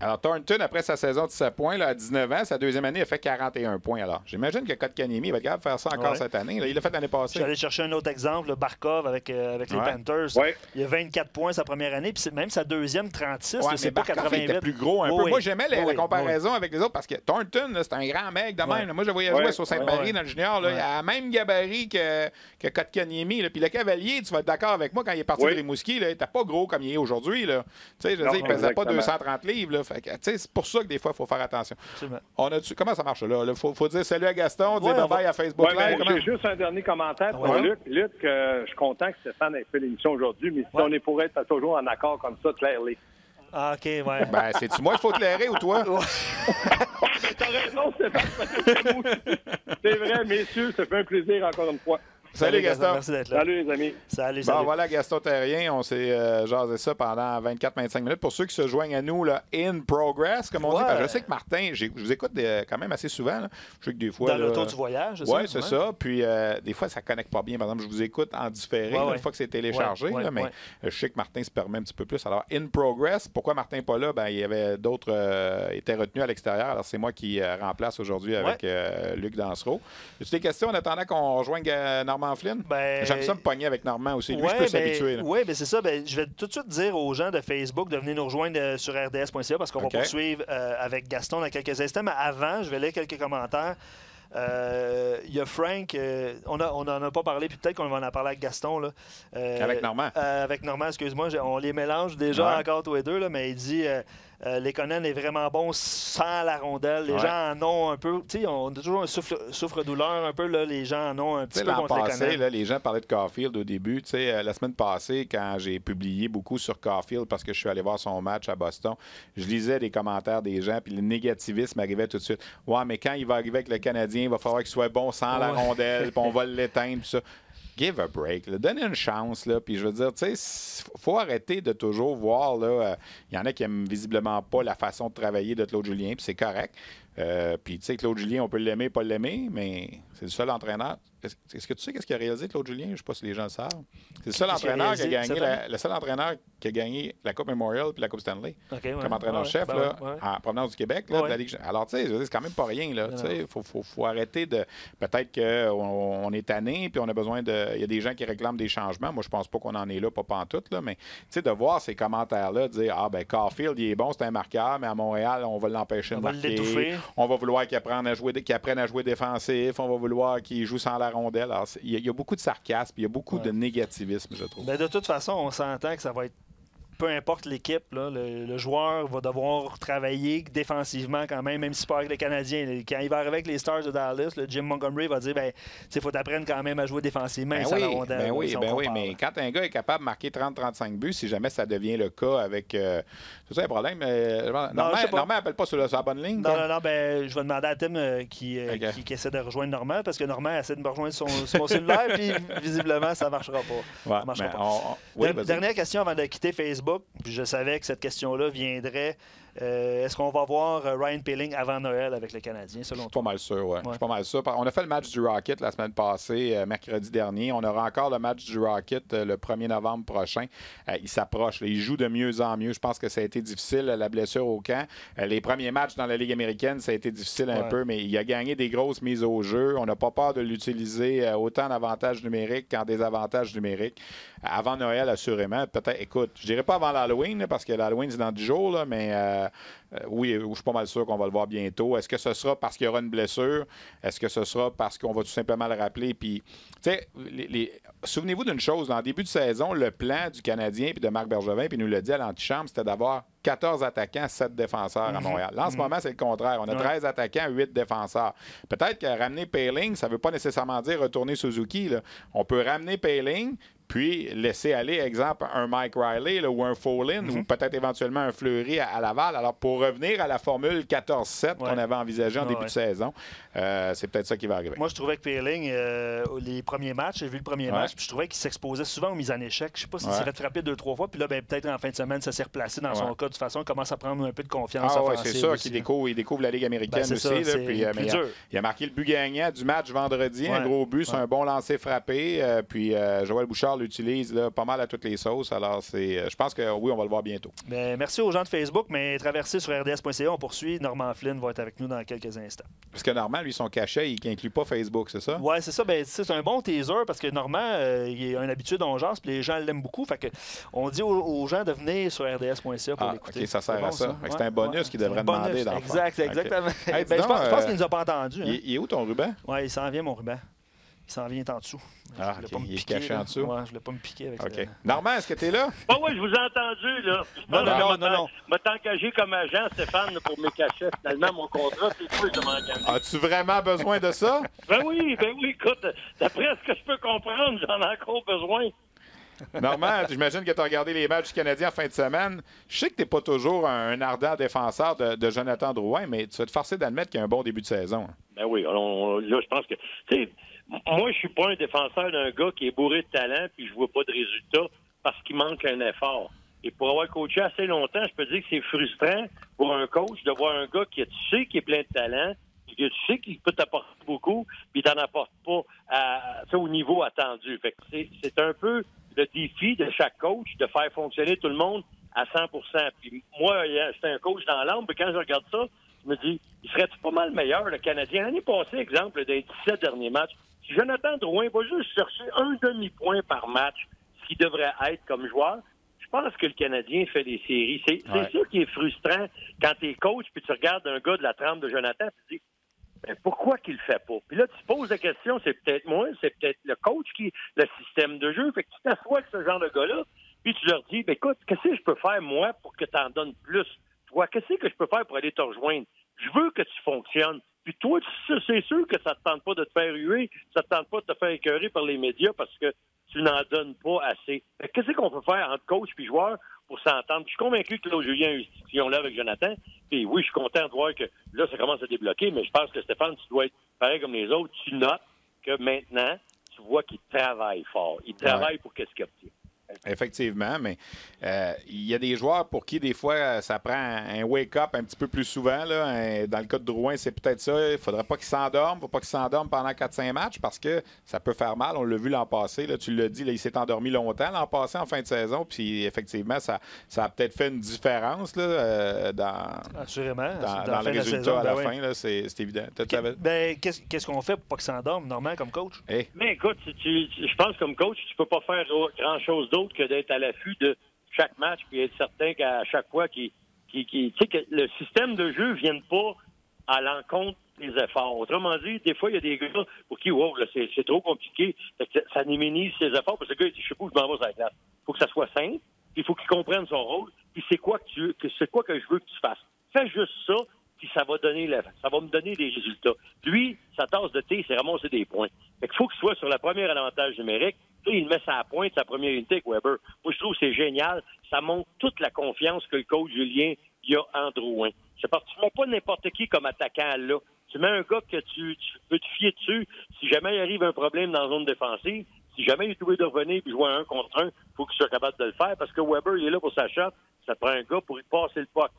Alors, Thornton, après sa saison de 7 points, là, à 19 ans, sa 2e année, il a fait 41 points. Alors, j'imagine que Kotkaniemi va être capable de faire ça encore cette année. Là, il l'a fait l'année passée. Je suis allé chercher un autre exemple, Barkov avec les Panthers. Il a 24 points sa première année, puis même sa 2e, 36. C'est pas Barkov 88. était plus gros un peu. Moi, j'aimais la comparaison avec les autres parce que Thornton, c'est un grand mec de même. Moi, je voyais jouer sur Sainte-Marie dans le junior. Là, il a la même gabarit que Kotkaniemi. Puis le Cavalier, tu vas être d'accord avec moi, quand il est parti de Rimouski, il n'était pas gros comme il est aujourd'hui. Tu sais, je veux dire, il pesait pas 230 livres. Là. Fait que, c'est pour ça que des fois, il faut faire attention. Comment ça marche là? Il faut dire salut à Gaston, dire bye-bye à Facebook Live. J'ai juste un dernier commentaire pour Luc. Luc, je suis content que Stéphane ait fait l'émission aujourd'hui, mais si on est pour être toujours en accord comme ça, clairement. Ah, OK, ouais. Ben, c'est-tu moi qu'il faut clairer ou toi? T'as raison, Stéphane. C'est vrai, messieurs, ça fait un plaisir encore une fois. Salut Gaston. Merci d'être là. Salut les amis. Salut. Bon, voilà Gaston Terrien. On s'est jasé ça pendant 24-25 minutes. Pour ceux qui se joignent à nous, là, in progress, comme on dit. Parce que je sais que Martin, je vous écoute quand même assez souvent. Là. Je sais que des fois. Dans l'auto du voyage, oui, c'est ça. Puis des fois, ça ne connecte pas bien. Par exemple, je vous écoute en différé une fois que c'est téléchargé. Mais je sais que Martin se permet un petit peu plus. Alors, in progress, pourquoi Martin n'est pas là? Ben, il y avait d'autres étaient retenus à l'extérieur. Alors, c'est moi qui remplace aujourd'hui avec Luc Dansereau. As-tu des questions en attendant qu'on rejoigne Normand Flynn? J'aime ça me pogner avec Normand aussi. Lui, je peux s'habituer. Oui, mais c'est ça. Je vais tout de suite dire aux gens de Facebook de venir nous rejoindre sur rds.ca parce qu'on va poursuivre avec Gaston dans quelques instants. Mais avant, je vais lire quelques commentaires. Il y a Frank, on n'en a pas parlé, puis peut-être qu'on va en parler avec Gaston. Là. Avec Normand. Avec Normand, excuse-moi, on les mélange déjà encore tous les deux, là, mais il dit Lekonen est vraiment bon sans la rondelle. Les gens en ont un peu, tu sais, on a toujours un souffre-douleur un peu, là, les gens en ont un petit peu contre Lekonen. Là, les gens parlaient de Caulfield au début. Tu sais, la semaine passée, quand j'ai publié beaucoup sur Caulfield parce que je suis allé voir son match à Boston, je lisais des commentaires des gens, puis le négativisme arrivait tout de suite. Ouais, mais quand il va arriver avec le Canadien, il va falloir qu'il soit bon sans la rondelle, puis on va l'éteindre, puis ça. Give a break. Là. Donnez une chance. Là. Puis je veux dire, tu sais, faut arrêter de toujours voir. Il y en a qui n'aiment visiblement pas la façon de travailler de Claude Julien, puis c'est correct. Puis tu sais, Claude Julien, on peut l'aimer, pas l'aimer, mais c'est le seul entraîneur. Est-ce que tu sais qu'est-ce qu'il a réalisé, Claude Julien? Je ne sais pas si les gens le savent. C'est le seul entraîneur qui a gagné le seul entraîneur qui a gagné la Coupe Memorial puis la Coupe Stanley. Comme entraîneur-chef en provenance du Québec. Là, de la Ligue. Alors, tu sais, c'est quand même pas rien. Il faut arrêter de. Peut-être qu'on est tanné puis on a besoin de. Il y a des gens qui réclament des changements. Moi, je pense pas qu'on en est là, pas pantoute, là, mais tu sais, de voir ces commentaires-là, de dire Caulfield, il est bon, c'est un marqueur, mais à Montréal, on va l'empêcher de marquer. On va vouloir qu'il apprenne à jouer défensif. On va vouloir qu'il joue sans la rondelle. Alors, il y a beaucoup de sarcasme, il y a beaucoup de négativisme, je trouve. Ben, de toute façon, on s'entend que ça va être peu importe l'équipe, là, le joueur va devoir travailler défensivement quand même si pas avec les Canadiens. Quand il va arriver avec les Stars de Dallas, Jim Montgomery va dire il faut t'apprendre quand même à jouer défensivement sans la rondelle. Mais quand un gars est capable de marquer 30-35 buts, si jamais ça devient le cas avec... c'est ça le problème? Normand n'appelle pas sur la bonne ligne? Non, je vais demander à Tim qui essaie de rejoindre Normand, parce que Normand essaie de me rejoindre son cellulaire, puis visiblement, ça ne marchera pas. Dernière question avant de quitter Facebook. Puis je savais que cette question-là viendrait. Est-ce qu'on va voir Ryan Poehling avant Noël avec les Canadiens, selon toi? Pas mal sûr, oui. Je suis pas mal sûr. On a fait le match du Rocket la semaine passée, mercredi dernier. On aura encore le match du Rocket le 1er novembre prochain. Il s'approche. Il joue de mieux en mieux. Je pense que ça a été difficile, la blessure au camp. Les premiers matchs dans la Ligue américaine, ça a été difficile un peu, mais il a gagné des grosses mises au jeu. On n'a pas peur de l'utiliser autant en avantages numériques qu'en désavantages numériques. Avant Noël, assurément. Peut-être, écoute, je dirais pas avant l'Halloween, parce que l'Halloween, c'est dans 10 jours, là, mais oui, je suis pas mal sûr qu'on va le voir bientôt. Est-ce que ce sera parce qu'il y aura une blessure? Est-ce que ce sera parce qu'on va tout simplement le rappeler? Puis, tu sais, souvenez-vous d'une chose. Dans le début de saison, le plan du Canadien puis de Marc Bergevin, puis il nous l'a dit à l'antichambre, c'était d'avoir 14 attaquants, 7 défenseurs à Montréal. Là, en ce moment, c'est le contraire. On a 13 attaquants, 8 défenseurs. Peut-être que ramener Poehling, ça ne veut pas nécessairement dire retourner Suzuki. Là. On peut ramener Poehling, puis laisser aller, exemple, un Mike Riley ou un Folin, ou peut-être éventuellement un Fleury à Laval. Alors, pour revenir à la formule 14-7 qu'on avait envisagée en début de saison, c'est peut-être ça qui va arriver. Moi, je trouvais que Poehling, les premiers matchs, j'ai vu le premier match, puis je trouvais qu'il s'exposait souvent aux mises en échec. Je ne sais pas s'il s'est fait frapper 2-3 fois, puis là, peut-être en fin de semaine, ça s'est replacé dans son cas. De toute façon, il commence à prendre un peu de confiance offensive. C'est sûr qu'il découvre la Ligue américaine aussi. Là, puis, il a marqué le but gagnant du match vendredi, un gros but, c'est un bon lancer frappé. Puis Joël Bouchard l'utilise pas mal à toutes les sauces. Alors, je pense que oui, on va le voir bientôt. Bien, merci aux gens de Facebook, mais traversez sur rds.ca, on poursuit. Normand Flynn va être avec nous dans quelques instants. Parce que Normand, lui, son cachet, il n'inclut pas Facebook, c'est ça? Oui, c'est ça. Ben, c'est un bon teaser parce que Normand, il a une habitude, on jase, puis les gens l'aiment beaucoup. Fait que on dit aux gens de venir sur rds.ca pour l'écouter. OK, ça sert à ça. C'est un bonus qu'il devrait demander dans le fond. Exactement. Hey, je pense qu'il ne nous a pas entendu. Il est où ton ruban? Oui, il s'en vient, mon ruban. Il s'en vient en dessous. Il est caché en dessous. Ouais, je ne voulais pas me piquer avec ça. Normand, est-ce que tu es là? Oui, je vous ai entendu, là. Non. Je vais t'engager comme agent, Stéphane, pour mes cachets. Finalement, mon contrat, c'est toi qui m'engager. As-tu vraiment besoin de ça? Ben oui, écoute, d'après ce que je peux comprendre, j'en ai encore besoin. Normand, j'imagine que tu as regardé les matchs du Canadien en fin de semaine. Je sais que tu n'es pas toujours un ardent défenseur de Jonathan Drouin, mais tu vas te forcer d'admettre qu'il y a un bon début de saison. Ben oui, là, je pense que... Moi, je suis pas un défenseur d'un gars qui est bourré de talent puis je vois pas de résultats parce qu'il manque un effort. Et pour avoir coaché assez longtemps, je peux dire que c'est frustrant pour un coach de voir un gars qui tu sais qui est plein de talent, que tu sais qu'il peut t'apporter beaucoup, puis t'en apporte pas au niveau attendu. Fait que c'est un peu le défi de chaque coach de faire fonctionner tout le monde à 100%. Puis moi, j'étais un coach dans l'âme, puis quand je regarde ça, je me dis, il serait pas mal meilleur, le Canadien. L'année passée, exemple, des 17 derniers matchs, si Jonathan Drouin va juste chercher un demi-point par match, ce qui devrait être comme joueur, je pense que le Canadien fait des séries. C'est ça qui est frustrant quand tu es coach puis tu regardes un gars de la trempe de Jonathan et tu dis, Mais pourquoi qu'il le fait pas? Puis là, tu poses la question, c'est peut-être moi, c'est peut-être le coach le système de jeu. Fait que tu t'assois avec ce genre de gars-là, puis tu leur dis, écoute, qu'est-ce que je peux faire, moi, pour que tu en donnes plus? Toi, qu'est-ce que je peux faire pour aller te rejoindre? Je veux que tu fonctionnes. Puis toi, c'est sûr que ça te tente pas de te faire huer, ça te tente pas de te faire écœurer par les médias parce que tu n'en donnes pas assez. Qu'est-ce qu'on peut faire entre coach et joueur pour s'entendre? Je suis convaincu que là, Julien a eu cette discussion-là avec Jonathan. Puis oui, je suis content de voir que là, ça commence à débloquer, mais je pense que Stéphane, tu dois être pareil comme les autres. Tu notes que maintenant, tu vois qu'il travaille fort. Il travaille pour qu'est-ce qu'il obtient. Effectivement, mais il y a des joueurs pour qui, des fois, ça prend un wake-up un petit peu plus souvent. Là. Dans le cas de Drouin, c'est peut-être ça. Il ne faudrait pas qu'il s'endorme. Il ne faut pas qu'il s'endorme pendant 4-5 matchs parce que ça peut faire mal. On l'a vu l'an passé. Là, tu l'as dit, là, il s'est endormi longtemps l'an passé en fin de saison. Puis, effectivement, ça a peut-être fait une différence là, Assurément. dans le résultat à la fin. Là, c'est évident. Qu'est-ce qu'on fait pour pas qu'il s'endorme, Normand, comme coach? Mais écoute, je pense comme coach, tu peux pas faire grand-chose d'autre que d'être à l'affût de chaque match puis être certain qu'à chaque fois tu sais que le système de jeu ne vienne pas à l'encontre des efforts. Autrement dit, des fois, il y a des gars pour qui, wow, là, c'est trop compliqué. Ça minimise ses efforts parce que le gars, il dit, je sais pas où je m'en vais sur la glace. Il faut que ça soit simple, puis il faut qu'il comprenne son rôle, puis c'est quoi que je veux que tu fasses. Fais juste ça, puis ça va me donner des résultats. Lui, sa tasse de thé, c'est ramasser des points. Fait qu'il faut qu'il soit sur le premier avantage numérique. Là, il met sa pointe, sa première unité avec Weber. Moi, je trouve que c'est génial. Ça montre toute la confiance que le coach Julien y a en Drouin. C'est parce que tu ne mets pas n'importe qui comme attaquant là. Tu mets un gars que tu peux te fier dessus. Si jamais il arrive un problème dans la zone défensive, si jamais il est obligé de revenir et jouer un contre un, il faut qu'il soit capable de le faire parce que Weber, il est là pour sa shot. Ça prend un gars pour y passer le puck.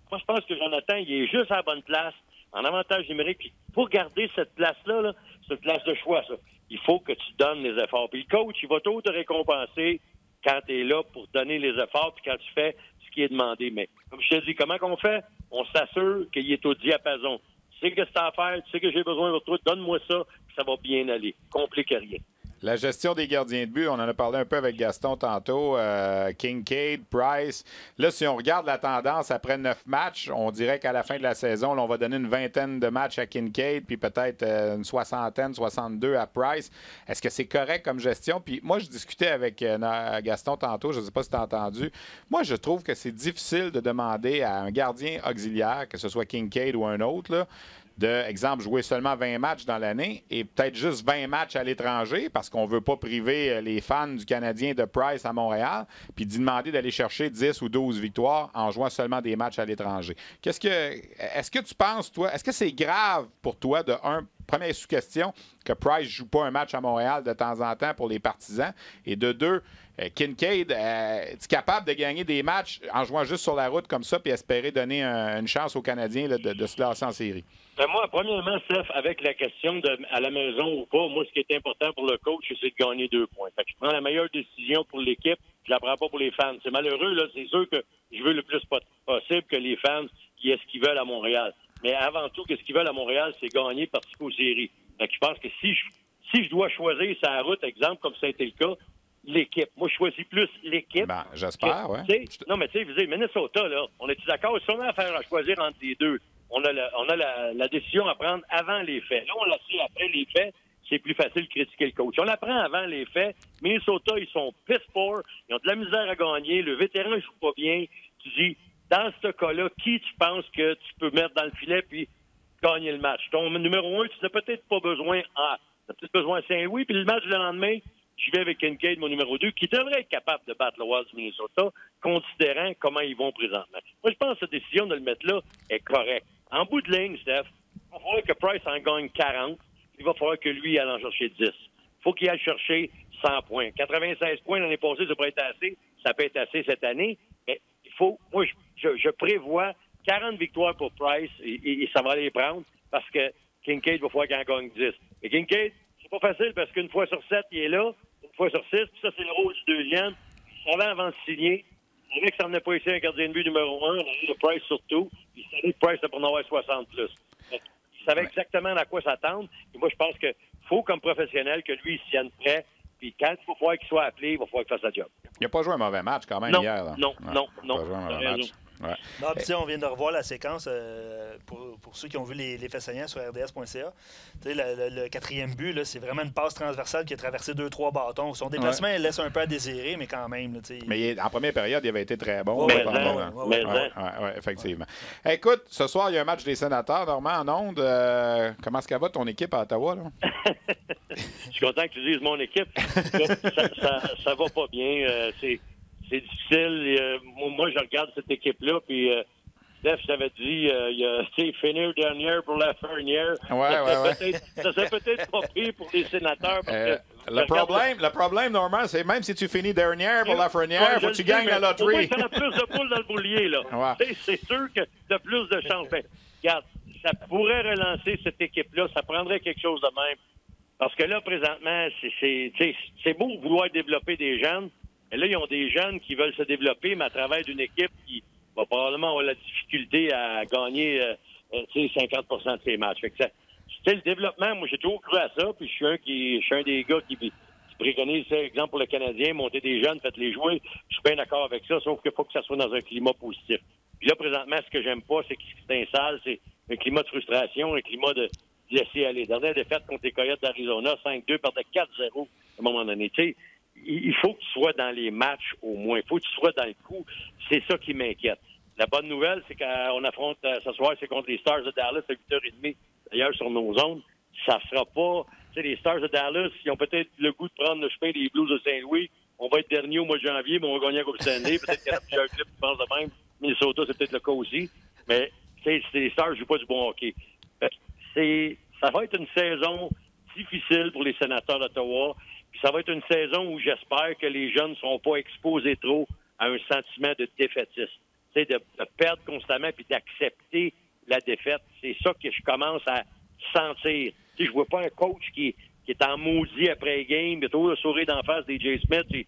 Moi, je pense que Jonathan, il est juste à la bonne place, en avantage numérique. Puis pour garder cette place-là, là, c'est une place de choix, ça. Il faut que tu donnes les efforts. Puis le coach, il va toujours te récompenser quand tu es là pour donner les efforts puis quand tu fais ce qui est demandé. Mais comme je te dis, comment qu'on fait? On s'assure qu'il est au diapason. Tu sais ce que c'est à faire, tu sais que j'ai besoin de toi, donne-moi ça, puis ça va bien aller. Complique rien. La gestion des gardiens de but, on en a parlé un peu avec Gaston tantôt. Kincaid, Price. Là, si on regarde la tendance après 9 matchs, on dirait qu'à la fin de la saison, là, on va donner une vingtaine de matchs à Kincaid, puis peut-être une 62 à Price. Est-ce que c'est correct comme gestion? Puis moi, je discutais avec Gaston tantôt, je ne sais pas si tu as entendu. Moi, je trouve que c'est difficile de demander à un gardien auxiliaire, que ce soit Kincaid ou un autre, là, de, exemple, jouer seulement 20 matchs dans l'année et peut-être juste 20 matchs à l'étranger parce qu'on ne veut pas priver les fans du Canadien de Price à Montréal, puis d'y demander d'aller chercher 10 ou 12 victoires en jouant seulement des matchs à l'étranger. Est-ce que tu penses, toi, est-ce que c'est grave pour toi, première sous-question, que Price ne joue pas un match à Montréal de temps en temps pour les partisans, et de deux, Kincaid, es-tu capable de gagner des matchs en jouant juste sur la route comme ça puis espérer donner une chance aux Canadiens là, de se classer en série? Moi, premièrement, Steph, avec la question de à la maison ou pas, moi, ce qui est important pour le coach, c'est de gagner 2 points. Fait que je prends la meilleure décision pour l'équipe, je la prends pas pour les fans. C'est malheureux, là, c'est sûr que je veux le plus possible que les fans qui aient ce qu'ils veulent à Montréal. Mais avant tout, ce qu'ils veulent à Montréal, c'est gagner, participer aux séries. Fait que je pense que si je dois choisir sa route, exemple, comme ça a été le cas, l'équipe. Moi, je choisis plus l'équipe. Ben, j'espère, oui. Non, mais tu sais, vous dites, Minnesota, là, on est-tu d'accord? Si on a affaire à choisir entre les deux, on a la décision à prendre avant les faits. Là, on l'a su après les faits, c'est plus facile de critiquer le coach. On la prend avant les faits. Minnesota, ils sont piss poor, ils ont de la misère à gagner, le vétéran ne joue pas bien. Tu dis, dans ce cas-là, qui tu penses que tu peux mettre dans le filet puis gagner le match? Ton numéro 1, tu n'as peut-être pas besoin tu as peut-être besoin de Saint-Louis, puis le match le lendemain, je vais avec Kincaid, mon numéro 2, qui devrait être capable de battre le Wild du Minnesota, considérant comment ils vont présentement. Moi, je pense que cette décision de le mettre là est correcte. En bout de ligne, Steph, il va falloir que Price en gagne 40. Il va falloir que lui aille en chercher 10. Il faut qu'il aille chercher 100 points. 96 points l'année passée, ça pourrait être assez. Ça peut être assez cette année. Mais il faut... Moi, je prévois 40 victoires pour Price et ça va les prendre parce que Kincaid va falloir qu'il en gagne 10. Et Kincaid, c'est pas facile parce qu'une fois sur 7, il est là. Une fois sur 6, puis ça, c'est le rôle du deuxième. Il savait avant de signer. Il savait que ça n'en pas ici un gardien de but numéro 1. Le Price surtout. Puis il savait que Price, ça pour en avoir 60 plus. Il savait exactement à quoi s'attendre. Et moi, je pense qu'il faut, comme professionnel, que lui, il s'y tienne prêt. Puis quand il va falloir qu'il soit appelé, il va falloir qu'il fasse la job. Il n'a pas joué un mauvais match quand même hier. Là. Non. Il n'a pas joué un mauvais match. Ouais. Non, puis on vient de revoir la séquence pour ceux qui ont vu les faits saignants sur rds.ca. Le quatrième but, c'est vraiment une passe transversale qui a traversé 2-3 bâtons. Son déplacement, il laisse un peu à désirer, mais quand même. Mais en première période, il avait été très bon. Oui, effectivement. Écoute, ce soir, il y a un match des Sénateurs, Normand, en ondes. Comment est-ce qu'elle va, ton équipe à Ottawa? Là? Je suis content que tu dises mon équipe. Ça va pas bien. C'est difficile. Moi, je regarde cette équipe-là, puis Steph, je t'avais dit, finir dernière pour la fernière. Ça serait peut-être pas pire pour les Sénateurs. Parce que le problème, Normand, c'est même si tu finis dernière pour la fernière, faut que tu gagnes la loterie. Il y a plus de poules dans le boulier, là. C'est sûr que tu as plus de chance. Ben, regarde, ça pourrait relancer cette équipe-là. Ça prendrait quelque chose de même. Parce que là, présentement, c'est beau vouloir développer des jeunes. Mais là, ils ont des jeunes qui veulent se développer, mais à travers d'une équipe qui va probablement avoir la difficulté à gagner 50 de ses matchs. Fait que le développement, moi, j'ai toujours cru à ça. Puis je suis un des gars qui préconise, par exemple, pour le Canadien, monter des jeunes, faites les jouer. Je suis bien d'accord avec ça, sauf qu'il faut que ça soit dans un climat positif. Puis là, présentement, ce que j'aime pas, c'est que c'est installe, c'est un climat de frustration, un climat de laisser aller. Dernière défaite contre les Coyotes d'Arizona, 5-2, perdait 4-0 à un moment donné. Tu sais, il faut que tu sois dans les matchs au moins. Il faut que tu sois dans le coup. C'est ça qui m'inquiète. La bonne nouvelle, c'est qu'on affronte ce soir, c'est contre les Stars de Dallas à 8h30, d'ailleurs, sur nos zones. Ça sera pas... Tu sais, les Stars de Dallas, ils ont peut-être le goût de prendre le chemin des Blues de Saint-Louis. On va être dernier au mois de janvier, mais on va gagner la Coupe Stanley. Peut-être qu'il y a plusieurs clubs qui pensent de même. Minnesota, c'est peut-être le cas aussi. Mais les Stars ne jouent pas du bon hockey. Ça va être une saison difficile pour les Sénateurs d'Ottawa. Puis ça va être une saison où j'espère que les jeunes ne seront pas exposés trop à un sentiment de défaitisme. Tu sais, de perdre constamment puis d'accepter la défaite. C'est ça que je commence à sentir. Tu sais, je vois pas un coach qui est en maudit après game, il a toujours le sourire d'en face des J. Smith. Et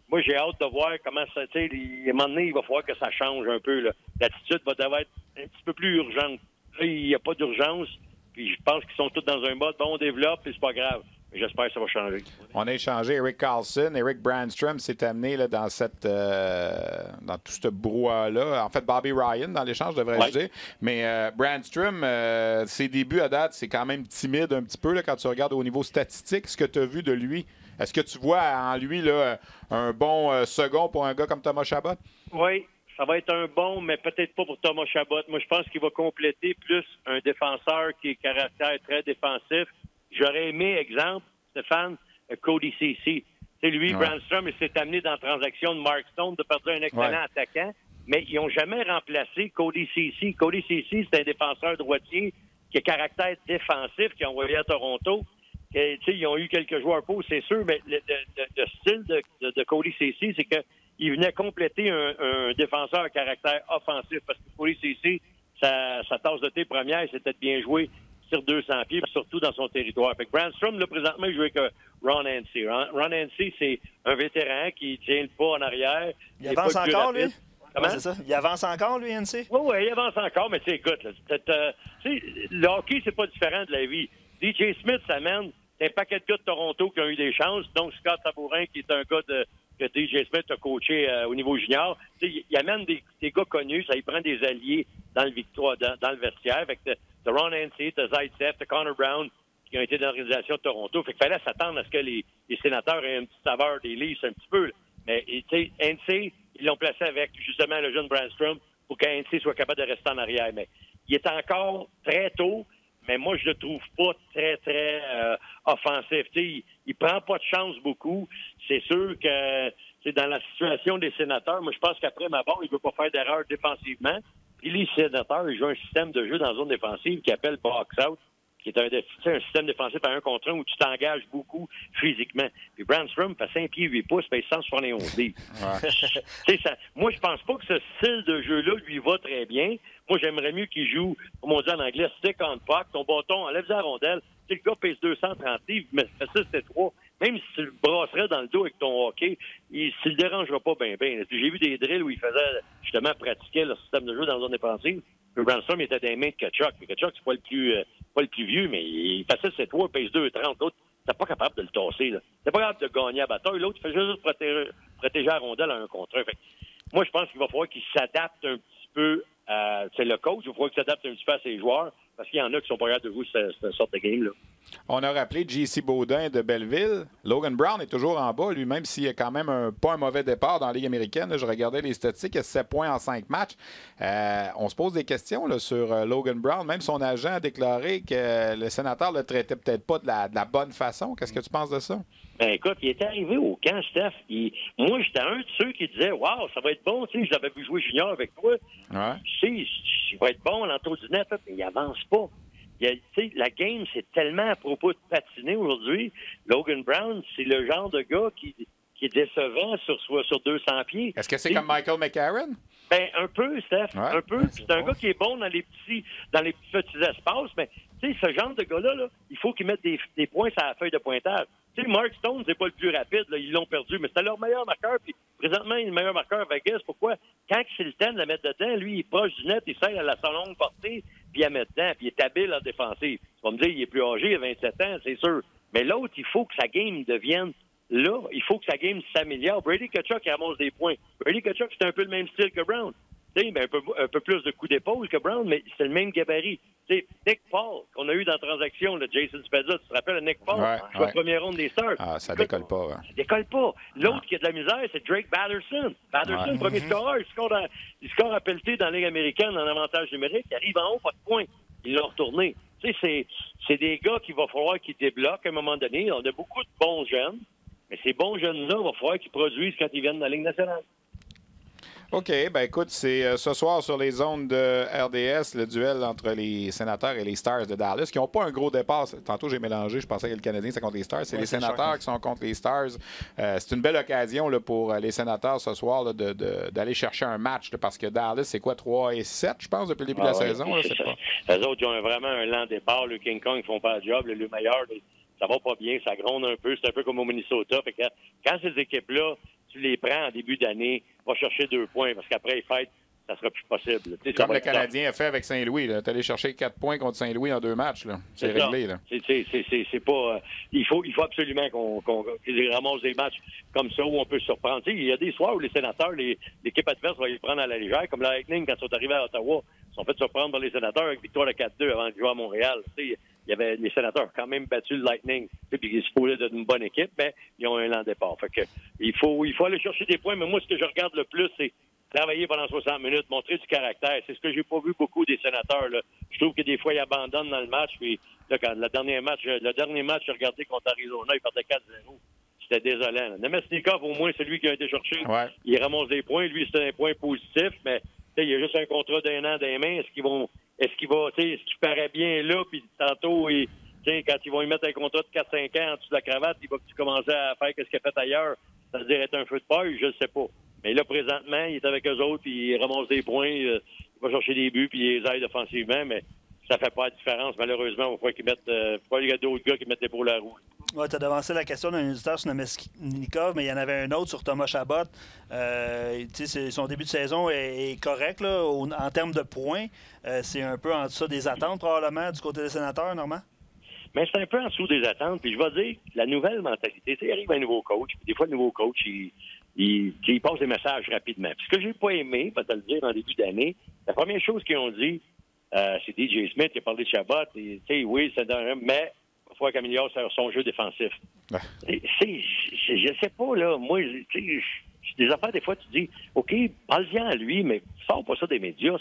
moi, j'ai hâte de voir comment ça... Tu sais, à un moment donné, il va falloir que ça change un peu. L'attitude devoir être un petit peu plus urgente. Là, il n'y a pas d'urgence. Puis je pense qu'ils sont tous dans un mode, bon, on développe, puis c'est pas grave. Mais j'espère que ça va changer. On a échangé Erik Karlsson. Eric Brandstrom s'est amené là, dans tout ce brouhaha-là. En fait, Bobby Ryan dans l'échange, devrais-je dire. Mais Brandstrom, ses débuts à date, c'est quand même timide un petit peu là, quand tu regardes au niveau statistique ce que tu as vu de lui. Est-ce que tu vois en lui là, un bon second pour un gars comme Thomas Chabot? Oui. Ça va être un bon, mais peut-être pas pour Thomas Chabot. Moi, je pense qu'il va compléter plus un défenseur qui est caractère très défensif. J'aurais aimé, exemple, Stéphane, Cody Ceci. C'est lui, Brandstrom, il s'est amené dans la transaction de Mark Stone de perdre un excellent attaquant, mais ils n'ont jamais remplacé Cody Ceci. Cody Ceci, c'est un défenseur droitier qui a caractère défensif, qui a envoyé à Toronto. Ils ont eu quelques joueurs pour, c'est sûr, mais le style de Cody Ceci, c'est que il venait compléter un défenseur à caractère offensif parce que pour les CC, sa tasse de thé première, c'était de bien jouer sur 200 pieds, surtout dans son territoire. Fait que Brandstrom, là, présentement, il jouait avec Ron Hantze. Ron Hantze, c'est un vétéran qui tient le pas en arrière. Il avance encore, lui? Comment? C'est ça. Il avance encore, lui, Hantze? Oui, il avance encore, mais tu sais, écoute, le hockey, c'est pas différent de la vie. DJ Smith s'amène, c'est un paquet de gars de Toronto qui ont eu des chances, donc Scott Sabourin, qui est un gars que DJ Smith a coaché au niveau junior. Il amène des gars connus, ça il prend des alliés dans le vestiaire. Avec de Ron Hantze, de Zaitsev, de Connor Brown, qui ont été dans l'organisation de Toronto. Fait qu'il fallait s'attendre à ce que les sénateurs aient une petite saveur des Leafs un petit peu. Là. Mais Hantze, ils l'ont placé avec justement le jeune Brandstrom pour qu'Hantze soit capable de rester en arrière. Mais il est encore très tôt. Mais moi, je le trouve pas très, très offensif. Il prend pas de chance beaucoup. C'est sûr que dans la situation des sénateurs, moi, je pense qu'après Mabon, il ne veut pas faire d'erreur défensivement. Puis les sénateurs, ils jouent un système de jeu dans la zone défensive qui appelle box-out, qui est un système défensif à 1 contre 1 où tu t'engages beaucoup physiquement. Puis Brandstrom fait 5 pieds 8 pouces, fait 171 livres. Moi, je pense pas que ce style de jeu-là lui va très bien. Moi, j'aimerais mieux qu'il joue, comme on dit en anglais, stick on puck, ton bâton, enlève la rondelle. Tu sais, le gars pèse 230 livres, mais fait ça, c'est 3. Même si tu le brasserais dans le dos avec ton hockey, il ne le dérangera pas bien. J'ai vu des drills où il faisait, justement, pratiquer le système de jeu dans la zone défensive. Le Brandstrom, il était dans les mains de Tkachuk. Tkachuk, c'est pas le plus vieux, mais il passait ses 3, il pèse 2,30. L'autre, t'es pas capable de le tasser, là. T'es pas capable de gagner à bataille. L'autre, il fait juste protéger la rondelle à 1 contre 1. Fait, moi, je pense qu'il va falloir qu'il s'adapte un petit peu c'est le coach. Il faut qu'il s'adapte un petit peu à ses joueurs parce qu'il y en a qui sont pas capables de jouer cette sorte de game-là. On a rappelé J.C. Baudin de Belleville. Logan Brown est toujours en bas, lui-même s'il a quand même pas un mauvais départ dans la Ligue américaine. Là, je regardais les statistiques, il a 7 points en 5 matchs. On se pose des questions là, sur Logan Brown. Même son agent a déclaré que le sénateur le traitait peut-être pas de la bonne façon. Qu'est-ce que tu penses de ça? Ben écoute, il était arrivé au camp, Steph. Moi, j'étais un de ceux qui disaient « Wow, ça va être bon, tu sais, je l'avais vu jouer junior avec toi. Ouais. Tu sais, il va être bon à l'entour du net, mais il avance pas. » La game, c'est tellement à propos de patiner aujourd'hui. Logan Brown, c'est le genre de gars qui est décevant sur 200 pieds. Est-ce que c'est comme Michael McCarron? Ben, un peu, Steph, ouais. un peu. C'est un gars qui est bon dans les petits espaces, mais tu sais, ce genre de gars-là, là, il faut qu'il mette des points sur la feuille de pointage. Tu sais, Mark Stone, c'est pas le plus rapide, là, ils l'ont perdu, mais c'était leur meilleur marqueur, puis présentement, il est le meilleur marqueur à Vegas. Pourquoi? Quand c'est le temps de la mettre dedans, lui, il est proche du net, il sert à la son longue portée, puis il la met dedans, puis il est habile en défensive. Tu vas me dire, il est plus âgé, il a 27 ans, c'est sûr. Mais l'autre, il faut que sa game devienne là, il faut que sa game s'améliore. Brady Tkachuk ramasse des points. Brady Tkachuk, c'est un peu le même style que Brown. Ben, un peu plus de coups d'épaule que Brown, mais c'est le même gabarit. T'sais, Nick Paul, qu'on a eu dans la transaction, le Jason Spezza, tu te rappelles, Nick Paul, la première ronde des Stars. Ah, ça décolle pas. Hein. Ça décolle pas. L'autre qui a de la misère, c'est Drake Batherson. Batherson, premier scoreur, il score à pelleter dans la Ligue américaine en avantage numérique, il arrive en haut, pas de points. Ils l'ont retourné. C'est des gars qu'il va falloir qu'ils débloquent à un moment donné. On a beaucoup de bons jeunes, mais ces bons jeunes-là, il va falloir qu'ils produisent quand ils viennent dans la Ligue nationale. OK. Ben écoute, c'est ce soir sur les ondes de RDS, le duel entre les Sénateurs et les Stars de Dallas, qui n'ont pas un gros départ. Tantôt, j'ai mélangé. Je pensais que le Canadien, c'est contre les Stars. C'est les Sénateurs qui sont contre les Stars. C'est une belle occasion là, pour les Sénateurs ce soir là, d'aller chercher un match là, parce que Dallas, c'est quoi, 3-7, je pense, depuis le début de la saison? Là, c'est pas... Eux autres, ils ont vraiment un lent départ. Le King Kong, ils font pas le job. Le meilleur, ça va pas bien. Ça gronde un peu. C'est un peu comme au Minnesota. Fait que, quand ces équipes-là, tu les prends en début d'année, va chercher 2 points, parce qu'après les fêtes, ça sera plus possible. Comme le Canadien a fait avec Saint-Louis. Tu allé chercher 4 points contre Saint-Louis en 2 matchs. C'est réglé. Là. C'est pas... il faut absolument qu'on ramasse des matchs comme ça où on peut se surprendre. Il y a des soirs où les Sénateurs, l'équipe adverse va les prendre à la légère, comme le Lightning, quand ils sont arrivés à Ottawa, ils sont fait surprendre par les Sénateurs avec victoire de 4-2 avant de jouer à Montréal. Il y avait les Sénateurs ont quand même battu le Lightning. Puis ils supposaient être une bonne équipe, mais ils ont un lent départ. Fait que, il faut aller chercher des points, mais moi, ce que je regarde le plus, c'est travailler pendant 60 minutes, montrer du caractère. C'est ce que j'ai pas vu beaucoup des Sénateurs. Là. Je trouve que des fois, ils abandonnent dans le match. Puis là, quand le dernier match, j'ai regardé contre Arizona, ils partaient 4-0. C'était désolant. Nemesnikov, au moins, c'est lui qui a été cherché. Ouais. Il ramasse des points. Lui, c'est un point positif, mais il y a juste un contrat d'1 an dans les mains. Est-ce qu'il paraît bien là, puis tantôt, quand ils vont lui mettre un contrat de 4-5 ans en dessous de la cravate, il va-tu commencer à faire ce qu'il a fait ailleurs? Ça veut dire être un feu de paille? Je ne sais pas. Mais là, présentement, il est avec eux autres, puis il ramasse des poinns, il va chercher des buts, puis il les aide offensivement, mais ça fait pas la différence. Malheureusement, il faut qu'il mette... il y a d'autres gars qui mettent l'épaule à la roue. Oui, tu as devancé la question d'un auditeur sur Nemesnikov, mais il y en avait un autre sur Thomas Chabot. Son début de saison est correct là, en termes de points. C'est un peu en dessous des attentes, probablement, du côté des Sénateurs, Normand? Mais c'est un peu en dessous des attentes. Puis je vais dire, la nouvelle mentalité, il arrive un nouveau coach, puis des fois, le nouveau coach, il passe des messages rapidement. Puis ce que j'ai pas aimé, pour te le dire, en début d'année, la première chose qu'ils ont dit, c'est DJ Smith qui a parlé de Chabot. Oui, c'est un... mais il va falloir qu'il améliore son jeu défensif. Je sais pas, là. Moi, des affaires, des fois, tu dis, OK, parle-en à lui, mais sors pas ça des médias.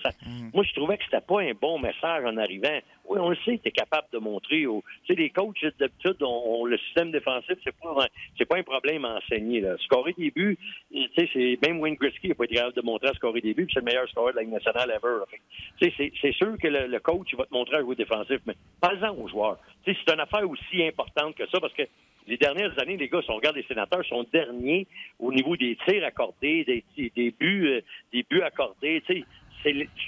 Moi, je trouvais que c'était pas un bon message en arrivant. Oui, on le sait, tu es capable de montrer. Les coachs, d'habitude, le système défensif, c'est pas un problème à enseigner. Là. Scorer des buts, même Wayne Gretzky n'a pas été capable de montrer à scorer des buts, puis c'est le meilleur scoreur de la Ligue nationale ever. C'est sûr que le coach il va te montrer à jouer défensif, mais parle-en aux joueurs. C'est une affaire aussi importante que ça, parce que les dernières années, les gars, si on regarde les Sénateurs, sont derniers au niveau des tirs accordés, des buts accordés.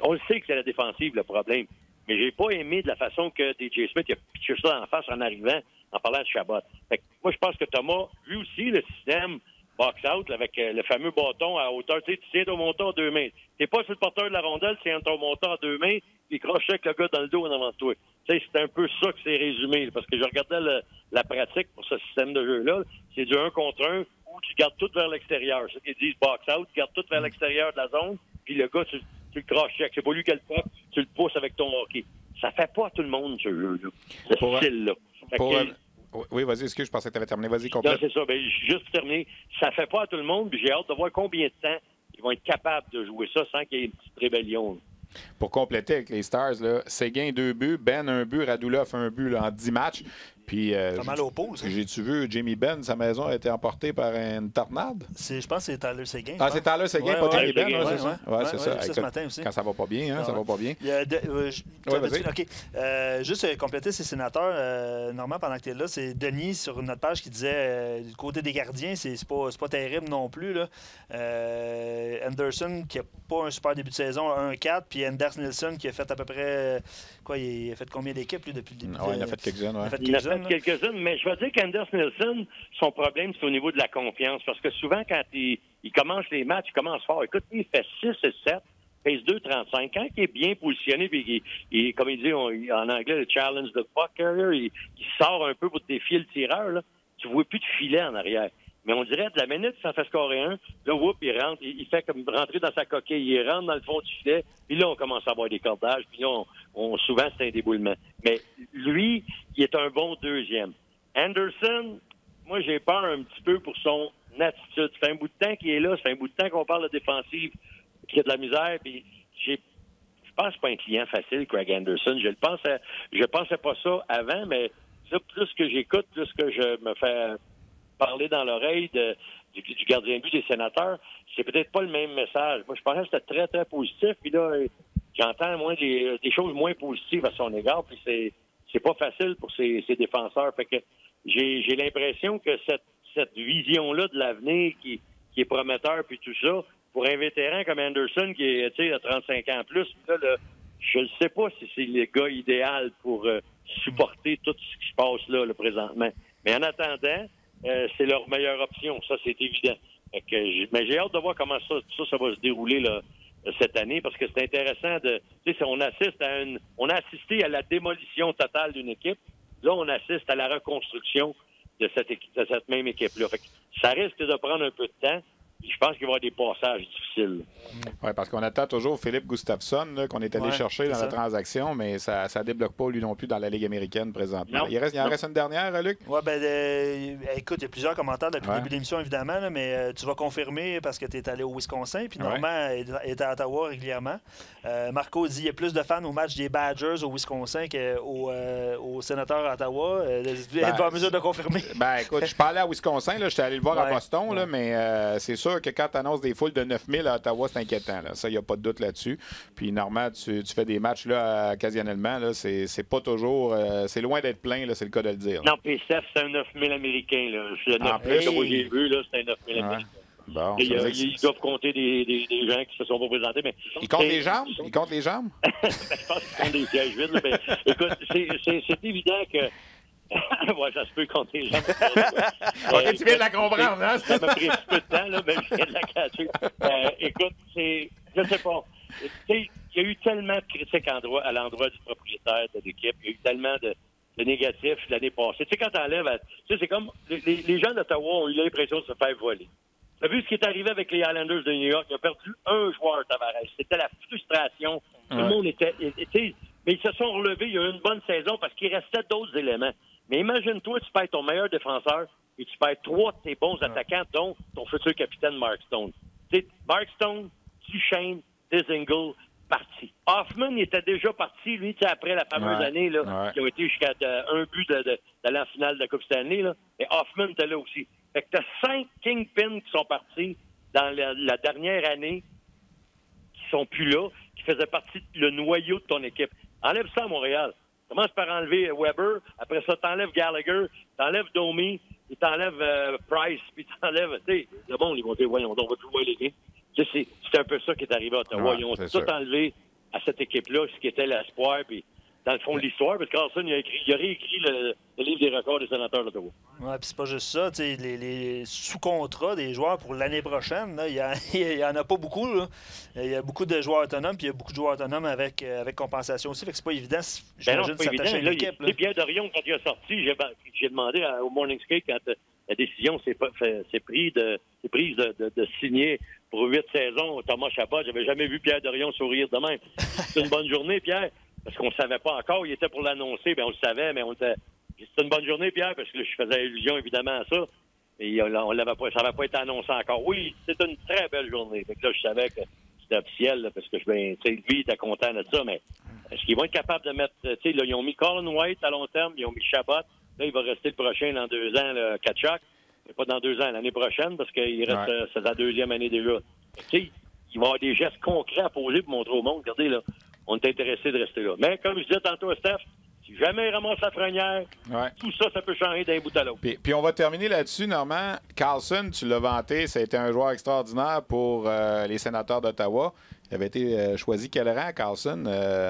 On le sait que c'est la défensive le problème. Mais j'ai pas aimé de la façon que DJ Smith a pitché ça en face en arrivant, en parlant de Chabot. Fait que moi, je pense que Thomas, lui aussi, le système box-out, avec le fameux bâton à hauteur, tu tiens ton montant à 2 mains. T'es pas sur le porteur de la rondelle, tu tiens ton montant à 2 mains, puis croche avec le gars dans le dos en avant de toi. C'est un peu ça que c'est résumé, parce que je regardais la pratique pour ce système de jeu-là. C'est du 1 contre 1, où où tu gardes tout vers l'extérieur. C'est ce qu'ils disent box out, tu gardes tout vers l'extérieur de la zone, puis le gars, tu le cross-check. C'est pas lui qui le frappe, tu le pousses avec ton hockey. Ça fait pas à tout le monde, ce jeu-là. Ce style-là. Oui, vas-y, excuse, je pensais que tu avais terminé. Vas-y, complète. Non, c'est ça. Ben, juste pour terminer, ça fait pas à tout le monde, puis j'ai hâte de voir combien de temps ils vont être capables de jouer ça sans qu'il y ait une petite rébellion. Pour compléter avec les Stars, Séguin 2 buts, Ben 1 but, Radulov 1 but là, en 10 matchs. Puis, pas mal au pause. J'ai-tu vu Jamie Benn, sa maison a été emportée par une tornade? Je pense que c'est Tyler Seguin. Ah, c'est Tyler Seguin, pas Jamie Benn, c'est ça? Oui, c'est ça. Ce matin aussi. Quand ça va pas bien, ça va pas bien. OK. Juste compléter ces sénateurs, Normand, pendant que tu es là, c'est Denis sur notre page qui disait du côté des gardiens, c'est pas terrible non plus. Là. Anderson, qui n'a pas un super début de saison, 1-4, puis Anders Nilsson, qui a fait à peu près. Il a fait combien d'équipes depuis le début? Oui, il a fait quelques-unes. Il a fait quelques-unes, mais je vais dire qu'Anders Nilsson, son problème, c'est au niveau de la confiance. Parce que souvent, quand il commence les matchs, il commence fort. Écoute, il fait 6 et 7, pèse 2,35. Quand il est bien positionné, puis comme il dit en anglais, le challenge the puck carrier, il sort un peu pour défier le tireur, là, tu vois plus de filet en arrière. Mais on dirait, de la minute, ça fait scorer un. Là, whoop, il rentre. Il fait comme rentrer dans sa coquille. Il rentre dans le fond du filet. Puis là, on commence à avoir des cordages. Puis là, souvent, c'est un déboulement. Mais lui, il est un bon deuxième. Anderson, moi, j'ai peur un petit peu pour son attitude. Ça fait un bout de temps qu'il est là. Ça fait un bout de temps qu'on parle de défensive, qu'il y a de la misère. Puis je pense que c'est pas un client facile, Craig Anderson. Je pensais pas ça avant, mais là, plus que j'écoute, plus que je me fais parler dans l'oreille du gardien de but des Sénateurs, c'est peut-être pas le même message. Moi, je pensais que c'était très, très positif. Puis là, j'entends des choses moins positives à son égard. Puis c'est pas facile pour ses défenseurs. Fait que j'ai l'impression que cette vision-là de l'avenir qui est prometteur puis tout ça, pour un vétéran comme Anderson qui est, tu sais, à 35 ans plus, là, je ne sais pas si c'est le gars idéal pour supporter tout ce qui se passe là présentement. Mais en attendant, c'est leur meilleure option, ça c'est évident. Mais j'ai hâte de voir comment ça va se dérouler là, cette année, parce que c'est intéressant de. Tu sais, on a assisté à la démolition totale d'une équipe. Là, on assiste à la reconstruction de cette même équipe-là. Fait que ça risque de prendre un peu de temps. Je pense qu'il va y avoir des passages difficiles. Oui, parce qu'on attend toujours Philippe Gustafsson, là, qu'on est allé chercher dans la transaction, mais ça ne débloque pas lui non plus dans la Ligue américaine présentement. Non. Il en reste une dernière, Luc? Oui, écoute, il y a plusieurs commentaires depuis le début de l'émission, évidemment, là, mais tu vas confirmer parce que tu es allé au Wisconsin, puis Normand est à Ottawa régulièrement. Marco dit qu'il y a plus de fans au match des Badgers au Wisconsin qu'au Sénateur à Ottawa. Êtes-vous en mesure de confirmer? Écoute, je parlais à Wisconsin, j'étais allé le voir à Boston, là, mais c'est sûr que quand tu annonces des foules de 9000 à Ottawa, c'est inquiétant. Là. Ça, il n'y a pas de doute là-dessus. Puis, normalement, tu fais des matchs là, occasionnellement. Là, c'est pas toujours. C'est loin d'être plein, là, c'est le cas de le dire. Là. Non, puis Steph, c'est un 9000 américain. Là. Le 9000 que moi j'ai vu, là, c'est un 9000 américain. Bon, ils doivent compter des gens qui se sont pas présentés. Mais ils comptent les jambes? Ils comptent les jambes? Je pense qu'ils comptent des sièges vides. Mais, écoute, c'est évident que. Ouais, ça se peut compter les jambes. OK, tu viens de la comprendre, hein? Ça m'a pris un petit peu de temps, là, mais je viens de la cacher. Écoute, je sais pas. Tu sais, il y a eu tellement de critiques à l'endroit du propriétaire de l'équipe. Il y a eu tellement de négatifs l'année passée. Tu sais, quand t'enlèves... Tu sais, c'est comme... Les gens d'Ottawa ont eu l'impression de se faire voler. Tu as vu ce qui est arrivé avec les Islanders de New York? Ils ont perdu un joueur, Tavares. C'était la frustration. Tout le monde était... Mais ils se sont relevés. Il y a eu une bonne saison parce qu'il restait d'autres éléments. Mais imagine-toi, tu perds ton meilleur défenseur et tu perds 3 de tes bons attaquants, dont ton futur capitaine Mark Stone. T'sais, Mark Stone, Duchesne, Dzingel, parti. Hoffman, il était déjà parti, lui, après la fameuse année, là, qui a été jusqu'à un but d'aller en finale de la Coupe Stanley. Là. Et Hoffman était là aussi. Fait que t'as 5 Kingpins qui sont partis dans la dernière année, qui sont plus là, qui faisaient partie le noyau de ton équipe. Enlève ça à Montréal. Commence par enlever Weber. Après ça, t'enlèves Gallagher, t'enlèves Domi, et t'enlèves Price, puis t'enlèves... Tu sais, le monde, ils vont dire, voyons, on va tout jouer les games. C'est un peu ça qui est arrivé à Ottawa. Ils ont tout enlevé à cette équipe-là, ce qui était l'espoir, puis dans le fond de l'histoire, parce que Carlson, il a réécrit le livre des records des Sénateurs d'Ottawa. Oui, puis c'est pas juste ça. Les sous-contrats des joueurs pour l'année prochaine, il y en a pas beaucoup. Là. Il y a beaucoup de joueurs autonomes, puis il y a beaucoup de joueurs autonomes avec compensation aussi. Fait que c'est pas évident, j'imagine, de s'attacher à l'équipe. Pierre Dorion, quand il a sorti, j'ai demandé au Morning Skate, quand la décision s'est prise de signer pour 8 saisons Thomas Chabot. J'avais jamais vu Pierre Dorion sourire de même. C'est une bonne journée, Pierre, parce qu'on ne savait pas encore. Il était pour l'annoncer, bien on le savait, mais c'est une bonne journée, Pierre, parce que là, je faisais allusion évidemment à ça. Et ça n'avait pas été annoncé encore. Oui, c'est une très belle journée. Fait que là, je savais que c'était officiel, là, parce que lui, il était content de ça, mais est-ce qu'ils vont être capables de mettre... Là, ils ont mis Colin White à long terme, ils ont mis Chabot. Là, il va rester le prochain dans 2 ans, le Tkachuk. Mais pas dans 2 ans, l'année prochaine, parce qu'il reste c'est la 2e année déjà. Il va y avoir des gestes concrets à poser pour montrer au monde. Regardez, là, on est intéressé de rester là. Mais comme je disais tantôt à Steph, si jamais il ramasse la frenière, tout ça, ça peut changer d'un bout à l'autre. Puis on va terminer là-dessus, Normand. Carlson, tu l'as vanté, ça a été un joueur extraordinaire pour les Sénateurs d'Ottawa. Il avait été choisi quel rang, Carlson,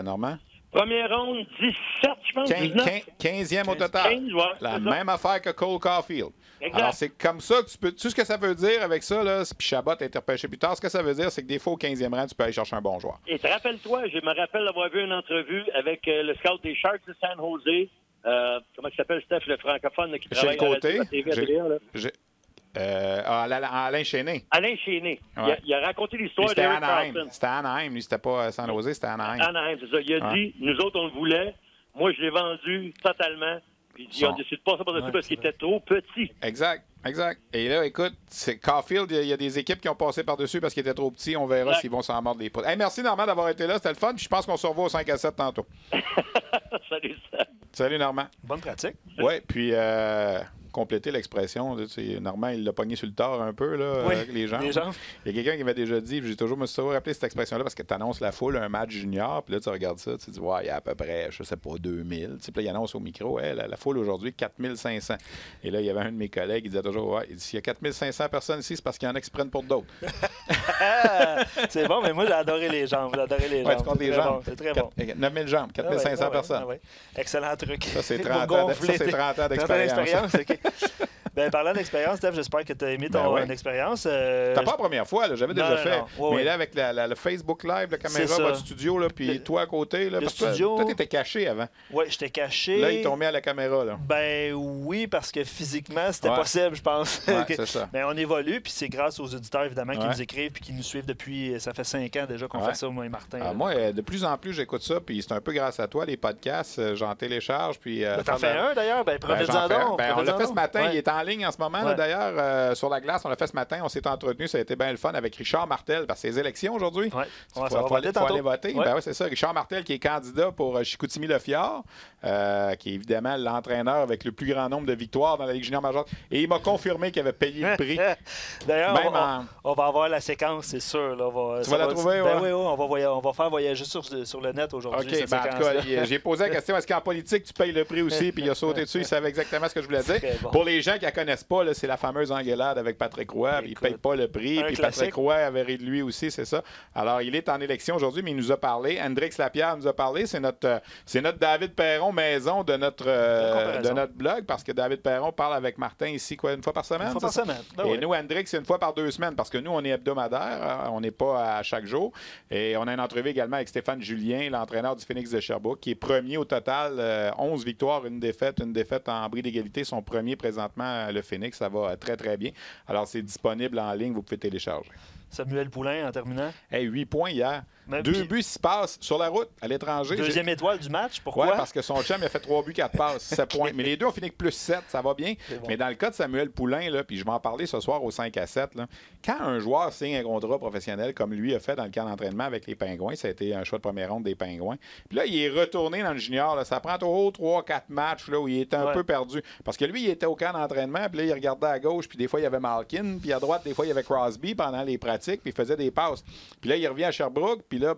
Normand? Première ronde, 17, je pense. 15e au total. 15, ouais, la même affaire que Cole Caulfield. Exact. Alors, c'est comme ça que tu peux... Tu sais ce que ça veut dire avec ça, là? Puis Chabot a été repêché plus tard. Ce que ça veut dire, c'est que des fois, au 15e rang, tu peux aller chercher un bon joueur. Et rappelle-toi, je me rappelle avoir vu une entrevue avec le scout des Sharks de San Jose. Comment il s'appelle, Steph, le francophone là, qui travaille à la TV Alain Chéné. Alain Chéné. Ouais. Il a raconté l'histoire d'Eric Carlson. C'était à Anaheim. Lui, c'était pas San Jose, c'était à Anaheim. Anaheim, c'est ça. Il a dit, nous autres, on le voulait. Moi, je l'ai vendu totalement. Puis il dit, on décide pas ça par-dessus parce qu'il était trop petit. Exact. Et là, écoute, c'est Caulfield, il y a des équipes qui ont passé par-dessus parce qu'il était trop petit. On verra s'ils vont s'en mordre les pouces. Hey, merci, Normand, d'avoir été là. C'était le fun. Puis je pense qu'on se revoit au 5-7 tantôt. Salut, Steph. Salut, Normand. Bonne pratique. Oui, puis compléter l'expression. Normand, il l'a pogné sur le tard un peu, là, avec les jambes. Il y a quelqu'un qui m'a déjà dit, je me suis toujours rappelé cette expression-là parce que tu annonces la foule un match junior, puis là, tu regardes ça, tu dis, ouais, il y a à peu près, je sais pas, 2000. Puis là, il annonce au micro, la foule aujourd'hui, 4500. Et là, il y avait un de mes collègues, il disait toujours, ouais, il dit, s'il y a 4500 personnes ici, c'est parce qu'il y en a qui se prennent pour d'autres. C'est bon, mais moi, j'ai adoré les jambes. Ouais, tu comptes les jambes. C'est très bon. 9000 jambes, 4500 personnes. Excellent truc. Ça, c'est 30 ans d'expérience. Ben, parlant d'expérience, Steph, j'espère que tu as aimé ton expérience. C'était pas la première fois, j'avais déjà fait. Mais là, avec le Facebook Live, la caméra, votre studio, puis toi à côté, là, parce que toi, t'étais caché avant. Oui, j'étais caché. Là, ils t'ont mis à la caméra. Là. Ben oui, parce que physiquement, c'était possible, je pense. C'est ça. Mais on évolue, puis c'est grâce aux auditeurs, évidemment, qui nous écrivent puis qui nous suivent depuis, ça fait 5 ans déjà qu'on fait ça, moi et Martin. Moi, de plus en plus, j'écoute ça, puis c'est un peu grâce à toi, les podcasts, j'en télécharge. Puis t'en fais un, d'ailleurs? Ben, profite-en donc. On l'a fait ce matin, il est en ligne en ce moment, d'ailleurs, sur la glace. On l'a fait ce matin, on s'est entretenu, ça a été bien le fun avec Richard Martel, parce que c'est les élections aujourd'hui. Il faut aller voter. Ben oui, c'est ça. Richard Martel qui est candidat pour Chicoutimi-Le-Fjord, qui est évidemment l'entraîneur avec le plus grand nombre de victoires dans la Ligue junior majeure. Et il m'a confirmé qu'il avait payé le prix. D'ailleurs, on va avoir la séquence, c'est sûr. Là, tu vas la trouver, oui, on va faire voyager sur le net aujourd'hui. OK, en tout cas, j'ai posé la question, est-ce qu'en politique, tu payes le prix aussi? Puis il a sauté dessus, il savait exactement ce que je voulais dire. Bon. Pour les gens qui ne la connaissent pas, c'est la fameuse engueulade avec Patrick Roy. Il ne paye pas le prix. Puis Patrick Roy avait ri de lui aussi, c'est ça. Alors, il est en élection aujourd'hui, mais il nous a parlé. Hendrix Lapierre nous a parlé. C'est notre David Perron maison de notre blog, parce que David Perron parle avec Martin ici, une fois par semaine? Une fois par semaine. Ben et nous, Hendrix, c'est une fois par 2 semaines, parce que nous, on est hebdomadaire. On n'est pas à chaque jour. Et on a une entrevue également avec Stéphane Julien, l'entraîneur du Phoenix de Sherbrooke, qui est premier au total. 11 victoires, une défaite en bris d'égalité. Son premier présentement, le Phoenix. Ça va très, très bien. Alors, c'est disponible en ligne. Vous pouvez télécharger. Samuel Poulain, en terminant. 8 points hier. 2 buts, 6 passes sur la route à l'étranger. Deuxième étoile du match. Pourquoi? Oui, parce que son chum il a fait 3 buts, 4 passes, 7 points. Mais les deux ont fini avec plus 7. Ça va bien. Bon. Mais dans le cas de Samuel Poulain, là, puis je vais en parler ce soir au 5-7, là, quand un joueur signe un contrat professionnel comme lui a fait dans le camp d'entraînement avec les Pingouins, ça a été un choix de première ronde des Pingouins. Puis là, il est retourné dans le junior. Là, ça prend toujours 3-4 matchs là, où il était un peu perdu. Parce que lui, il était au camp d'entraînement, puis là, il regardait à gauche, puis des fois, il y avait Malkin, puis à droite, des fois, il y avait Crosby pendant les pratiques, puis il faisait des passes. Puis là, il revient à Sherbrooke, puis là,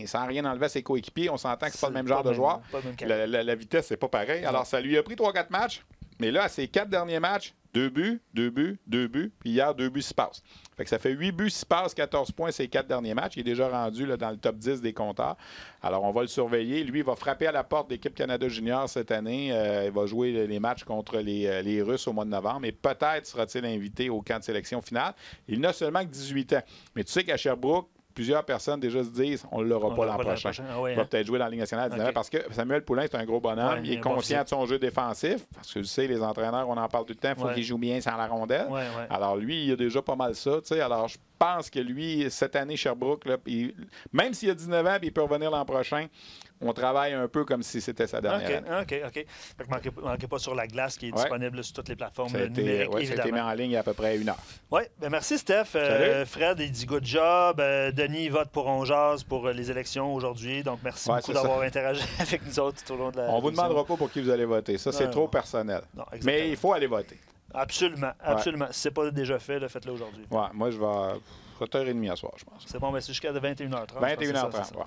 sans rien enlever à ses coéquipiers, on s'entend que c'est pas le même genre de joueur. La vitesse, c'est pas pareil. Alors, ça lui a pris 3-4 matchs, mais là, à ses 4 derniers matchs, 2 buts, 2 buts, 2 buts, puis hier, 2 buts, 6 passes. Fait que ça fait 8 buts, 6 passes, 14 points ces 4 derniers matchs. Il est déjà rendu là, dans le top 10 des compteurs. Alors, on va le surveiller. Lui, il va frapper à la porte d'équipe Canada Junior cette année. Il va jouer les matchs contre les Russes au mois de novembre. Et peut-être sera-t-il invité au camp de sélection finale. Il n'a seulement que 18 ans. Mais tu sais qu'à Sherbrooke, plusieurs personnes déjà se disent on ne l'aura pas l'an prochain. Il va peut-être jouer dans la Ligue nationale à 19 ans parce que Samuel Poulin, c'est un gros bonhomme. Il est conscient de son jeu défensif. Parce que tu sais, les entraîneurs, on en parle tout le temps, il faut qu'il joue bien sans la rondelle. Alors lui, il a déjà pas mal ça. Alors je pense que lui, cette année, Sherbrooke, là, même s'il a 19 ans et il peut revenir l'an prochain, on travaille un peu comme si c'était sa dernière année. OK. Fait que manquez pas sur la glace qui est disponible sur toutes les plateformes numériques, évidemment. Ça a été mis en ligne il y a à peu près 1 heure. Oui, merci Steph. Fred, il dit good job. Denis vote pour On Jase pour les élections aujourd'hui. Donc, merci beaucoup d'avoir interagi avec nous autres tout au long de la On ne vous demandera pas pour qui vous allez voter. Ça, c'est trop personnel. Non, mais il faut aller voter. Absolument. Si ce n'est pas déjà fait, faites-le aujourd'hui. Ouais, moi, je vais 7h30 à soir, je pense. C'est bon, mais c'est jusqu'à 21h30. 21h30, oui.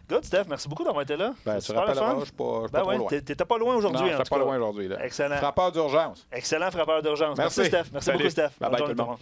Good, Steph, merci beaucoup d'avoir été là. Tu rappelleras, je ne suis pas trop loin. Tu n'étais pas loin aujourd'hui. Non, je pas loin aujourd'hui. Excellent. Frappeur d'urgence. Excellent frappeur d'urgence. Merci, Steph. Merci beaucoup, Steph. Bye bye, tout le monde.